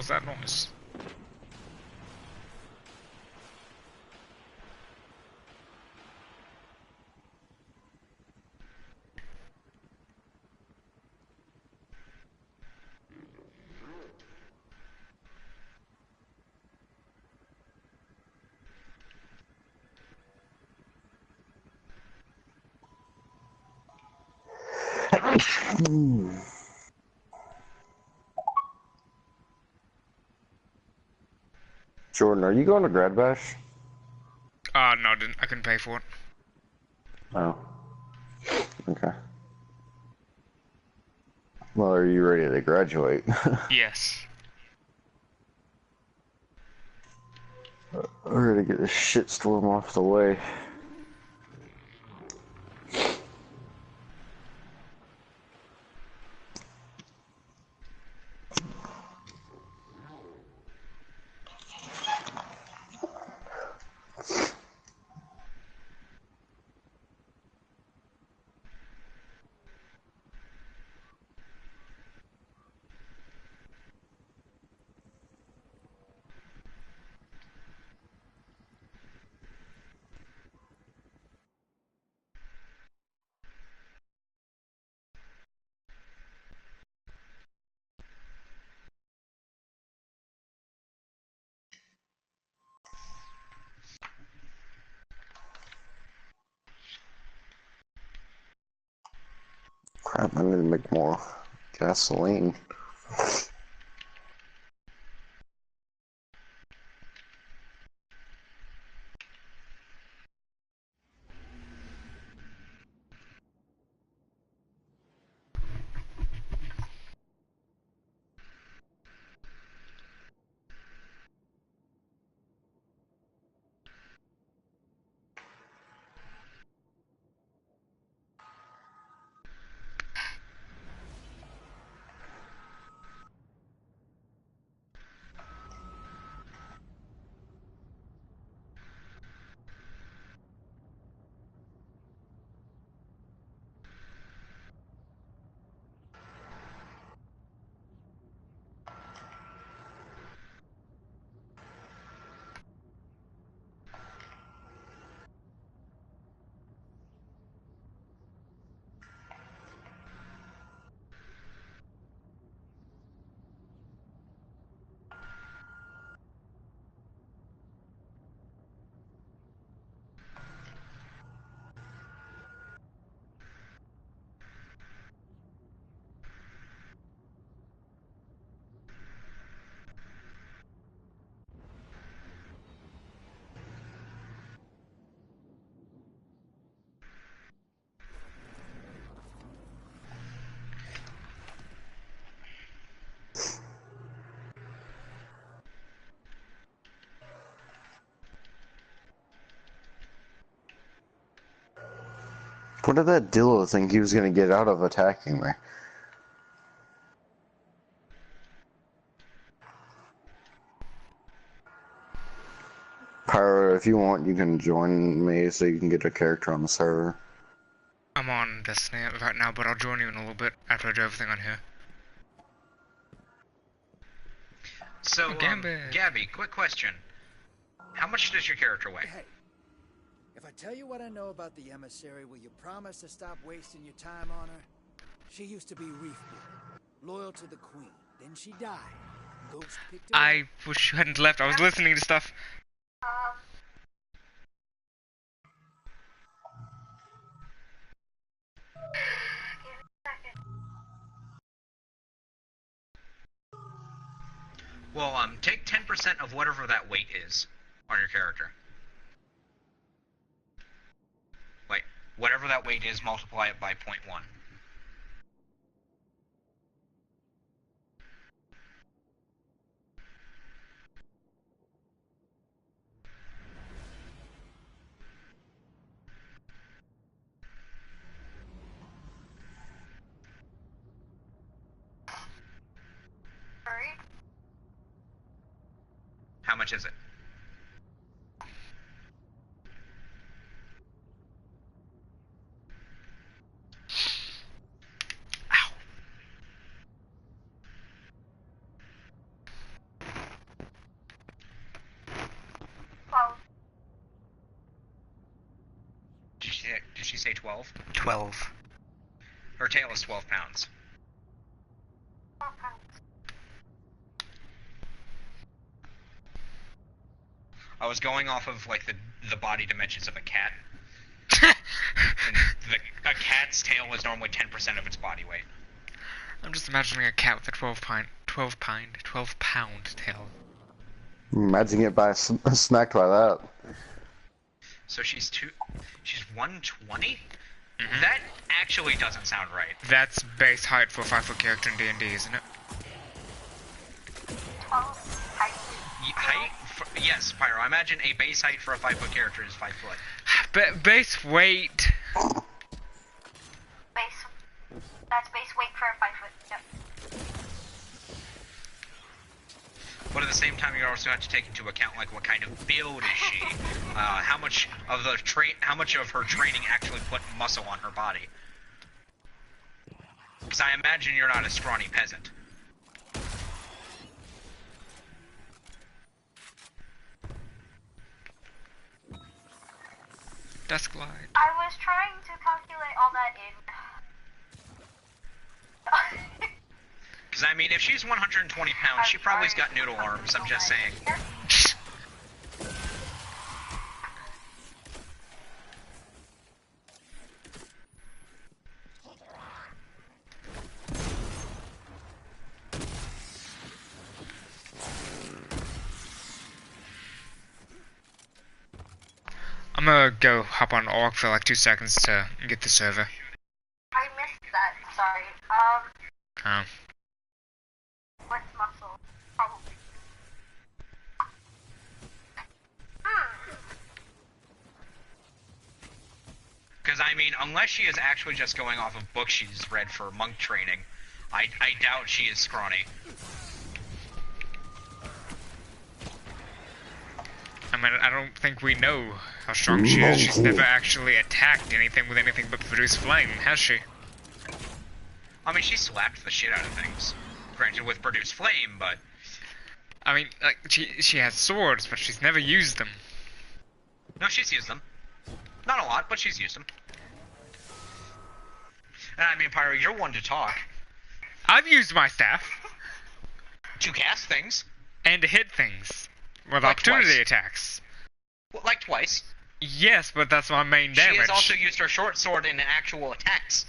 hell's that noise? Jordan, are you going to Grad Bash? No, I couldn't pay for it. Oh. Okay. Well, are you ready to graduate? Yes. We're gonna get this shitstorm off the way. Crap, I need to make more gasoline. What did that Dillo think he was gonna get out of attacking me? Pyro, if you want, you can join me so you can get a character on the server. I'm on Destiny right now, but I'll join you in a little bit after I do everything on here. So, Gabby, quick question. How much does your character weigh? Hey, if I tell you what I know about the emissary, will you promise to stop wasting your time on her? She used to be Reefbeard, loyal to the Queen. Then she died. Ghost picked her I up. wish you hadn't left. I was listening to stuff. Well, take 10% of whatever that weight is on your character. Like, whatever that weight is, multiply it by 0.1. How much is it? Ow. she say 12? 12. Her tail is 12 pounds. I was going off of like the body dimensions of a cat. And a cat's tail is normally 10% of its body weight. I'm just imagining a cat with a 12 pound tail. Imagine it by smacked by that. So she's 120? That actually doesn't sound right. That's base height for a 5-foot character in D&D, isn't it? Height? Yes, Pyro. I imagine a base height for a 5-foot character is 5 foot. Base weight. That's base weight for a 5-foot. Yep. But at the same time, you also have to take into account like what kind of build is she, how much of her training actually put muscle on her body. Because I imagine you're not a scrawny peasant. Desk glide. I was trying to calculate all that in. Because I mean, if she's 120 pounds, she probably's got noodle arms. I'm just saying. I'm gonna go hop on Orc for like 2 seconds to get the server. I missed that. Sorry. Oh. What's muscle? Probably. Because I mean, unless she is actually just going off of books she's read for monk training, I doubt she is scrawny. I mean, I don't think we know how strong she is. She's never actually attacked anything with anything but produce flame, has she? I mean, she slapped the shit out of things. Granted, with produce flame, but... I mean, like, she has swords, but she's never used them. No, she's used them. Not a lot, but she's used them. And I mean, Pyro, you're one to talk. I've used my staff. To cast things. And to hit things. With Like opportunity twice. attacks. Well, like twice. Yes, but that's my main damage. She has also used her short sword in actual attacks.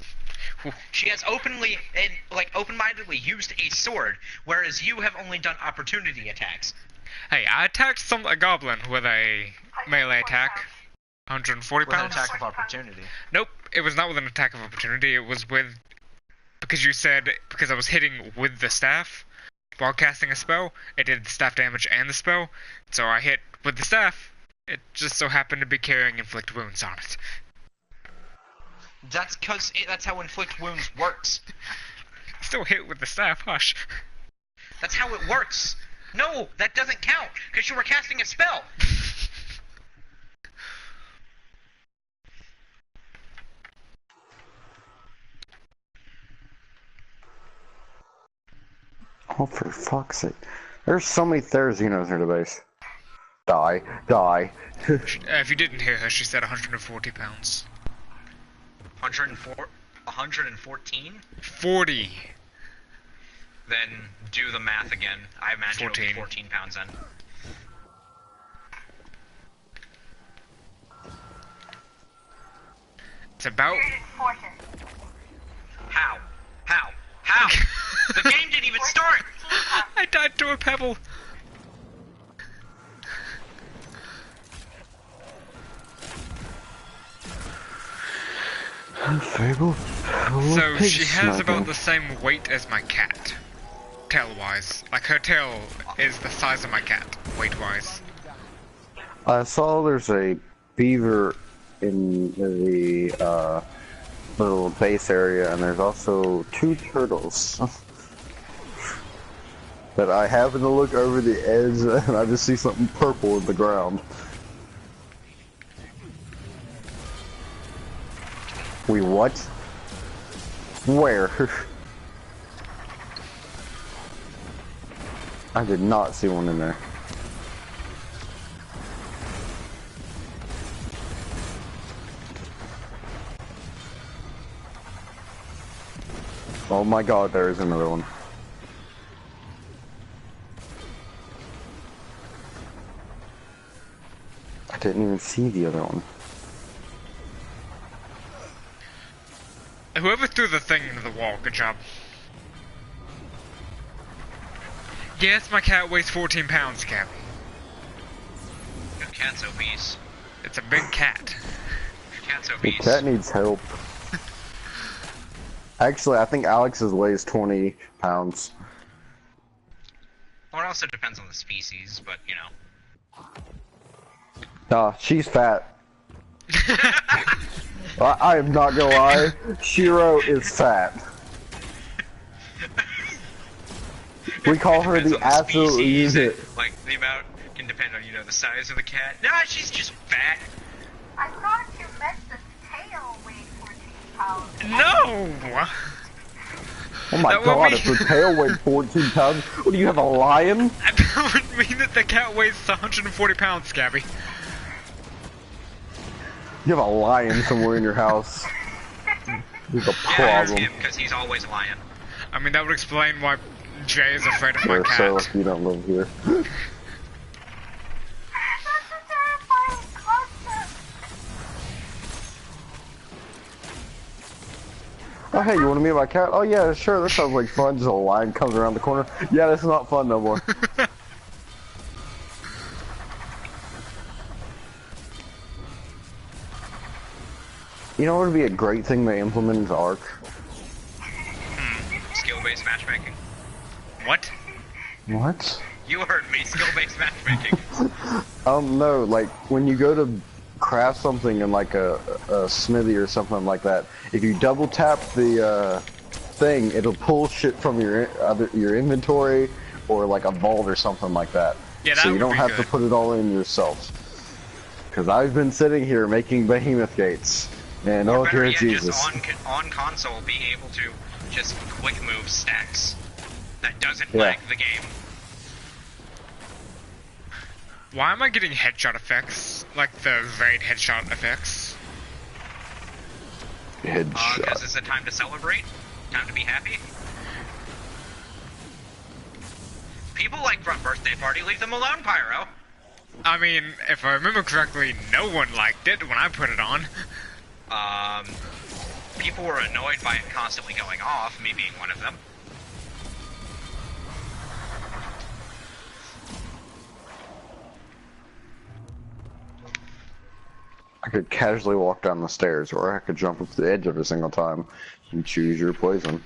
She has openly and open-mindedly used a sword, whereas you have only done opportunity attacks. Hey, I attacked a goblin with a melee attack. 140 With an pounds? attack of opportunity. Nope, it was not with an attack of opportunity. It was with... Because you said... Because I was hitting with the staff while casting a spell. It did the staff damage and the spell. So I hit with the staff. It just so happened to be carrying inflict wounds on it. That's because that's how inflict wounds works. Still hit with the staff, hush. That's how it works. No, that doesn't count, because you were casting a spell. Oh, for fuck's sake. There's so many Therazinos near the base. Die. Die. If you didn't hear her, she said 140 pounds. 104, 114? 40. Then do the math again. I imagine 14. it'll be 14 pounds then. It's about... How? How? How? The game didn't even start! I died to a pebble. Fable. So she has about the same weight as my cat. Tail-wise. Like, her tail is the size of my cat, weight-wise. I saw there's a beaver in the little base area, and there's also 2 turtles. But I happen to look over the edge, and I just see something purple in the ground. We what? Where? I did not see one in there. Oh my god, there is another one. I didn't even see the other one. Whoever threw the thing into the wall, good job. Yes, my cat weighs 14 pounds, Gabby. Your cat's obese. It's a big cat. Your cat's The obese. cat needs help. Actually, I think Alex's weighs 20 pounds. Well, it also depends on the species, but you know. Nah, she's fat. I am not gonna lie, Shiro is fat. We call her Depends the on the absolute species, unit. like the amount can depend on, you know, the size of the cat. Nah, she's just fat. I thought you meant the tail weighed 14 pounds. No! Oh my That would god, be- if her tail weighed 14 pounds, what do you have, a lion? That would mean that the cat weighs 140 pounds, Gabby. You have a lion somewhere in your house. There's a Yeah, ask problem. him, because he's always lying. I mean, that would explain why Jay is afraid of my Or so cat. if you don't live here. That's a terrifying concept. Oh hey, you want to meet my cat? Oh yeah, sure, that sounds like fun. Just a lion comes around the corner. Yeah, that's not fun no more. You know what would be a great thing to implement into Ark? Skill-based matchmaking. What? What? You heard me, skill-based matchmaking. No, like, when you go to craft something in like a smithy or something like that, if you double tap the thing, it'll pull shit from your inventory or like a vault or something like that. Yeah, that so you would don't be have good. to put it all in yourself. Because I've been sitting here making behemoth gates, and Or oh better dear yet, Jesus. just on console, being able to just quick move stacks. That doesn't Yeah. lag the game. Why am I getting headshot effects? Like the raid headshot effects? Headshot. Because it's a time to celebrate, time to be happy. People like front birthday party, leave them alone, Pyro. I mean, if I remember correctly, no one liked it when I put it on. People were annoyed by it constantly going off, me being one of them. I could casually walk down the stairs, or I could jump off the edge every single time. You choose your poison.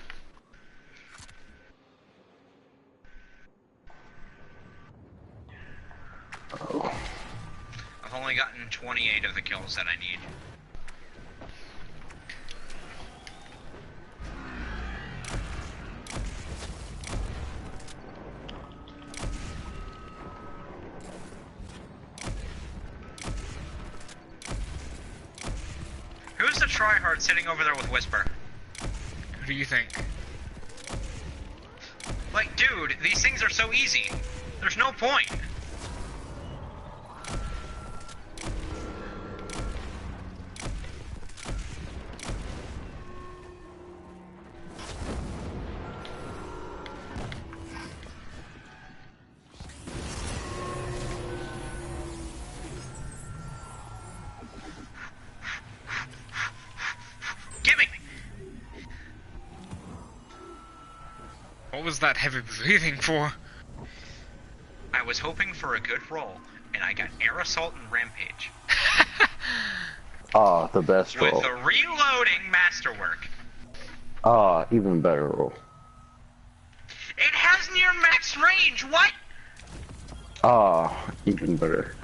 Oh. I've only gotten 28 of the kills that I need. Who's the tryhard sitting over there with Whisper? Who do you think? Like, dude, these things are so easy. There's no point. Gimme! What was that heavy breathing for? I was hoping for a good roll, and I got Air Assault and Rampage. Ah, the best With roll. the reloading masterwork. Ah, even better roll. It has near max range, what? Ah, even better.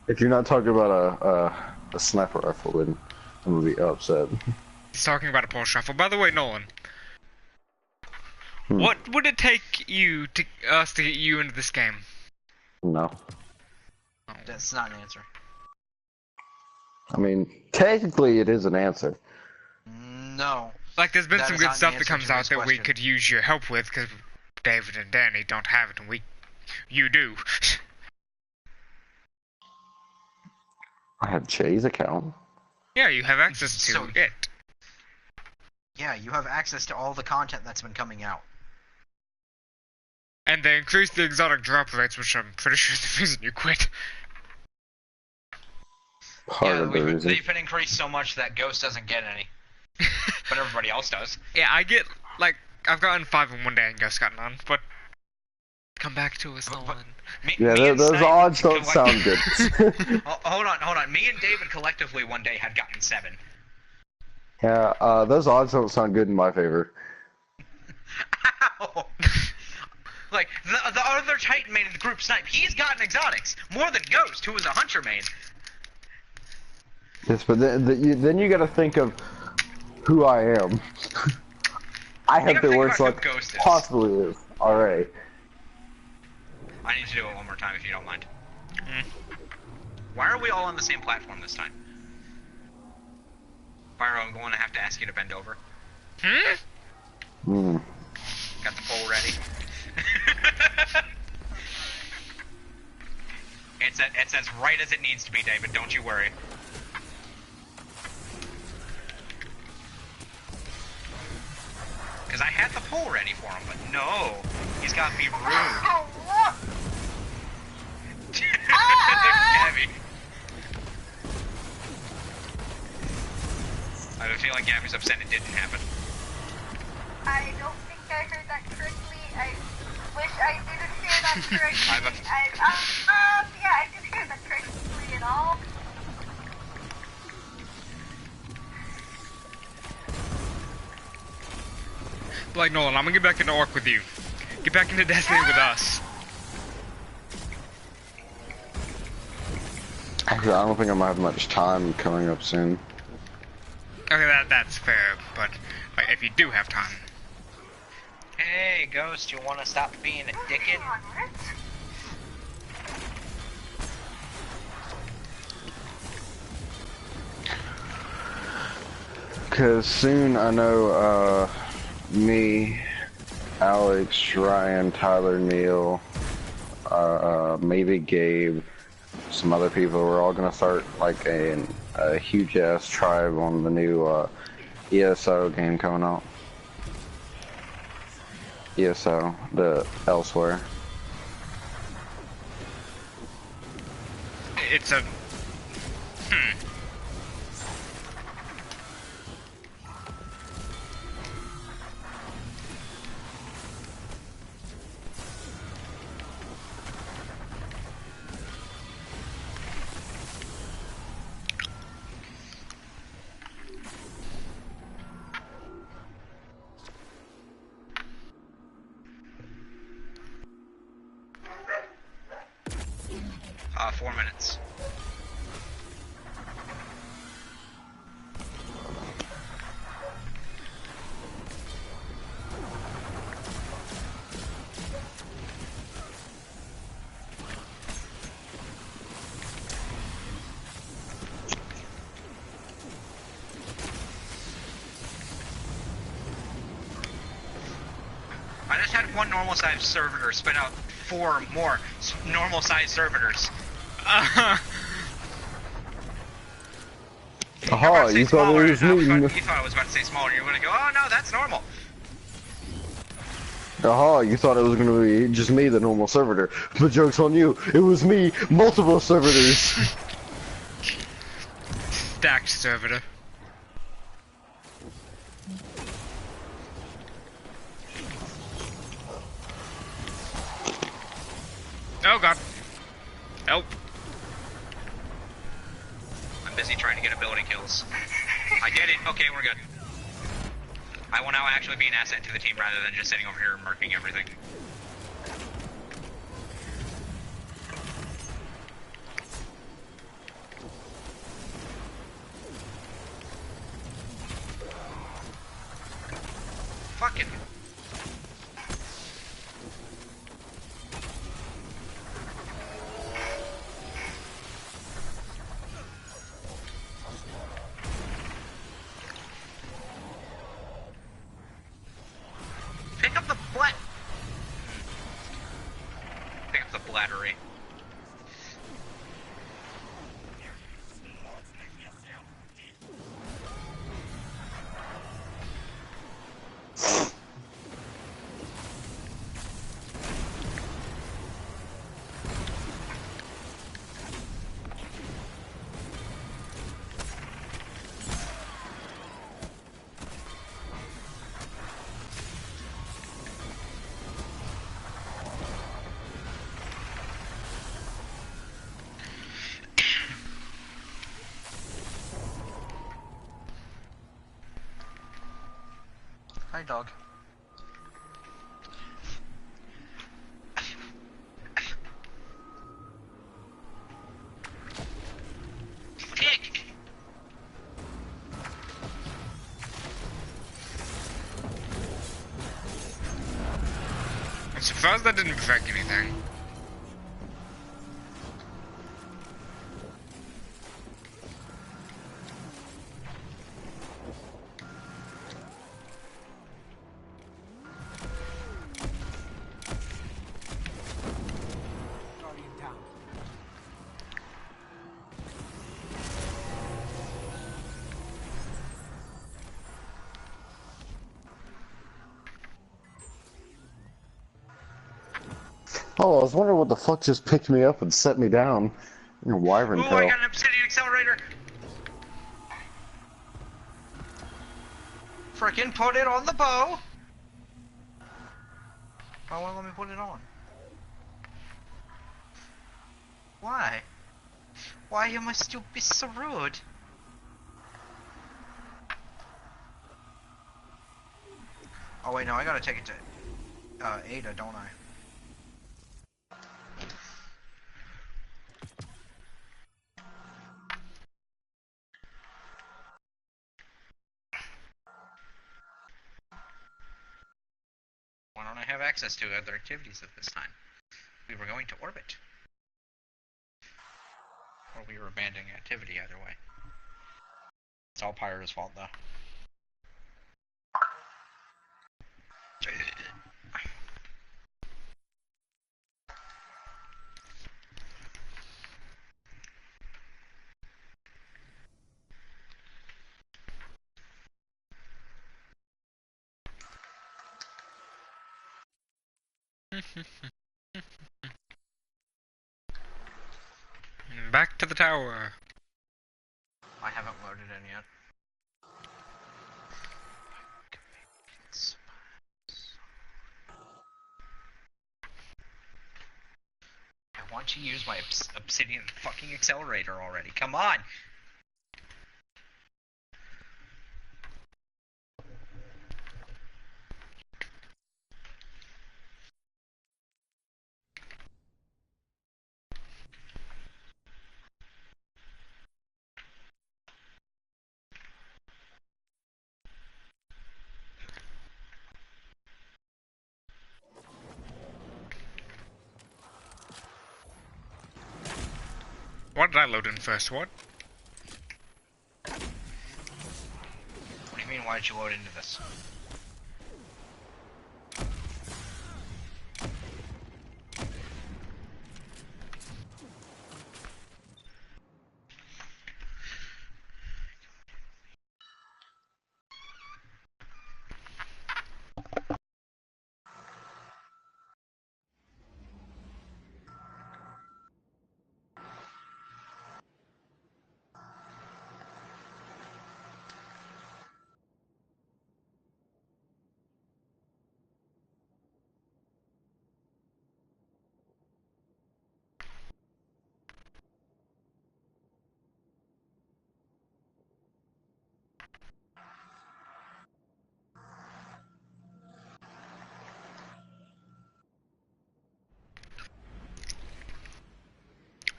If you're not talking about a sniper rifle, then I'm gonna be upset. He's talking about a pulse rifle. By the way, Nolan, Hmm. what would it take you to us to get you into this game? No. That's not an answer. I mean, technically it is an answer. No. Like, there's been That some is good not an stuff that answer comes to out this that we question. could use your help with, because David and Danny don't have it, and you do. I have Jay's account. Yeah, you have access to So- it. Yeah, you have access to all the content that's been coming out. And they increased the exotic drop rates, which I'm pretty sure is the reason you quit. Part Yeah, of the reason. they've been increased so much that Ghost doesn't get any. But everybody else does. Yeah, I get, like, I've gotten 5 in one day and Ghost got none, but come back to us, Nolan. Yeah, me and those Snipe odds don't collect- sound good. Hold on. Me and David collectively one day had gotten 7. Yeah, those odds don't sound good in my favor. Ow! Like, the other Titan main in the group, Snipe, he's gotten exotics. More than Ghost, who was a Hunter main. Yes, but then you gotta think of who I am. I have gotta the think worst about who luck Ghost is. possibly is. Alright. I need to do it one more time if you don't mind. Why are we all on the same platform this time? Byro, I'm going to have to ask you to bend over. Hmm. Got the pole ready. It's as right as it needs to be, David. Don't you worry. Because I had the pole ready for him, but no. He's got to be rude. There's Gabby. I have a feeling Gabby's upset it didn't happen. I don't think I heard that correctly. I wish I didn't hear that correctly. Yeah, I didn't hear that correctly at all. Like, Nolan, I'm gonna get back into Orc with you. Get back into Destiny with us. Actually, I don't think I'm gonna have much time coming up soon. Okay, that's fair, but like, if you do have time. Hey, Ghost, you want to stop being a dickhead? Cause soon I know, me, Alex, Ryan, Tyler, Neil, maybe Gabe, some other people, we're all gonna start like a huge ass tribe on the new, ESO game coming out. ESO, the Elsewhere. It's a... Hmm. 4 minutes. I just had one normal sized servitor spit out 4 more normal sized servitors. Aha, you thought it was me. You thought I was about to say smaller. You're gonna go, oh no, that's normal. Aha, you thought it was gonna be just me, the normal servitor. But joke's on you, it was me, multiple servitors. Stacked servitor. Oh god. Help. I'm busy trying to get ability kills. I did it. Okay, we're good. I will now actually be an asset to the team rather than just sitting over here and marking everything. Fucking. Pick up the Pick up the blattery. Hi, dog. Tick! I'm surprised that didn't affect anything. Guardian down. Oh, I was wondering what the fuck just picked me up and set me down. Your wyvern Ooh, I tail. got an obsidian accelerator! Frickin' put it on the bow! Why won't let me put it on? Why? Why am I still be so rude? Oh wait, no, I gotta take it to Ada, don't I? Why don't I have access to other activities at this time? We were going to orbit. Or we were abandoning activity, either way. It's all Pyro's fault, though. Back to the tower. I haven't loaded in yet. I want to use my obsidian fucking accelerator already. Come on! What did I load in first? What? What do you mean, why did you load into this?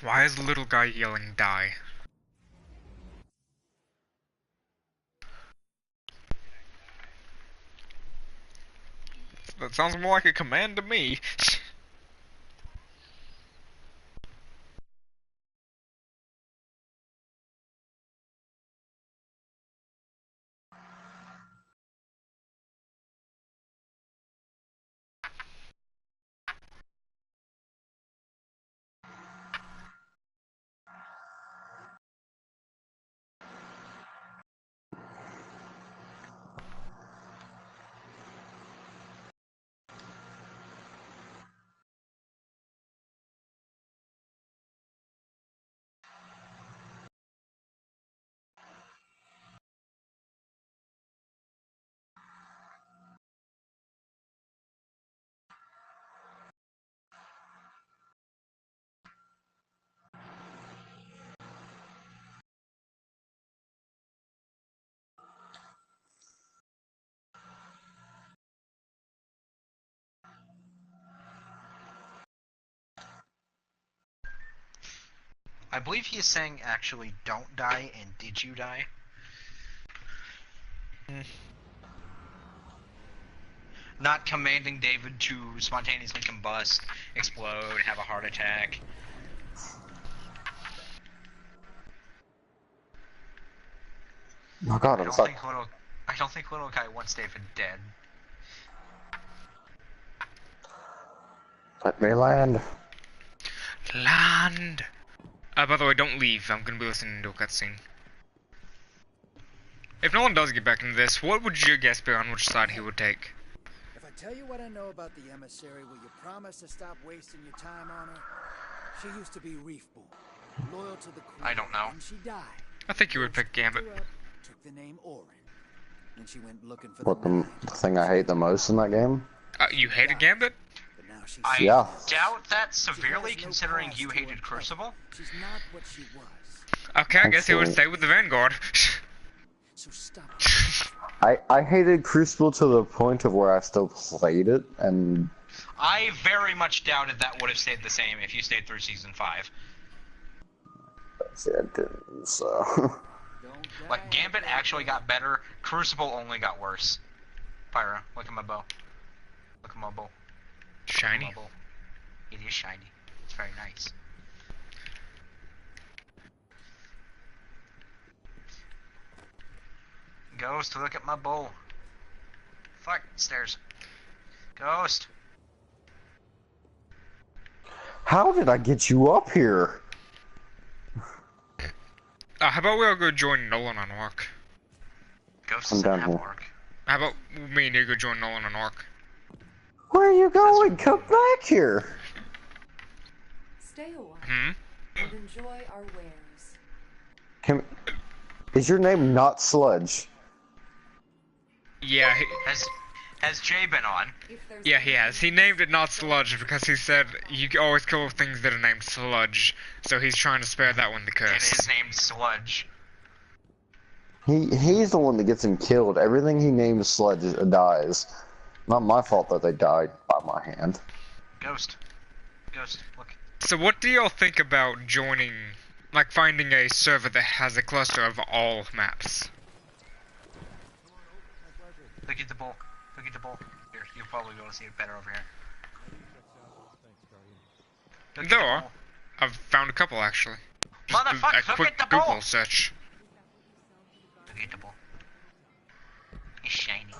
Why is the little guy yelling die? That sounds more like a command to me. I believe he is saying actually don't die and did you die? Not commanding David to spontaneously combust, explode, have a heart attack. Oh god, I I'm don't stuck. think little guy wants David dead. Let me land. Land! By the way, don't leave. I'm gonna be listening to a cutscene. If no one does get back into this, what would your guess be on which side he would take? If I tell you what I know about the emissary, will you promise to stop wasting your time on her? She used to be Reefborn, loyal to the Queen. I don't know. And she died. I think you would pick Gambit. Picked her up, took the name Orin. Then she went looking for What the the nine. thing I hate the most in that game? You hated Gambit? But now she's I Yeah. doubt that severely, She has no considering cause you to hated impress. Crucible. She's not what she was. Okay, I guess he would Actually- stay with the Vanguard. So stop. I hated Crucible to the point of where I still played it, and I very much doubted that would have stayed the same if you stayed through Season 5. see, I didn't, so... Don't Like, die. Gambit actually got better, Crucible only got worse. Pyra, look at my bow. Look at my bow. Look at Shiny. my bow. It is shiny. It's very nice. Ghost, look at my bow. Fuck, stairs. Ghost. How did I get you up here? How about we all go join Nolan on Ark? Ghost I'm doesn't down have here. work. How about me and you go join Nolan on Ark? Where are you going? Come back here! Stay a while Hmm? and enjoy our wares. Can... Is your name not Sludge? Yeah, Has Jay been on? If there's yeah, he has. He named it not Sludge because he said you always kill things that are named Sludge, so he's trying to spare that one the And curse. his name's Sludge. He's the one that gets him killed. Everything he names Sludge dies. Not my fault that they died by my hand. Ghost. Ghost, look. So what do y'all think about joining, like finding a server that has a cluster of all maps? Look at the bull. Look at the bull. Here, you'll probably be able to see it better over here. Look at There the are. bull. I've found a couple actually. Just Motherfucker, a look quick at the bull! Google search. Look at the bull. It's shiny.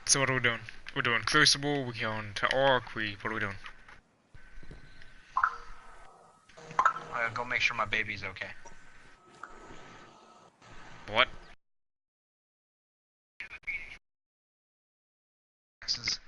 So what are we doing? We're doing Crucible, we're going to Ark, what are we doing? I'll go make sure my baby's okay. What? This is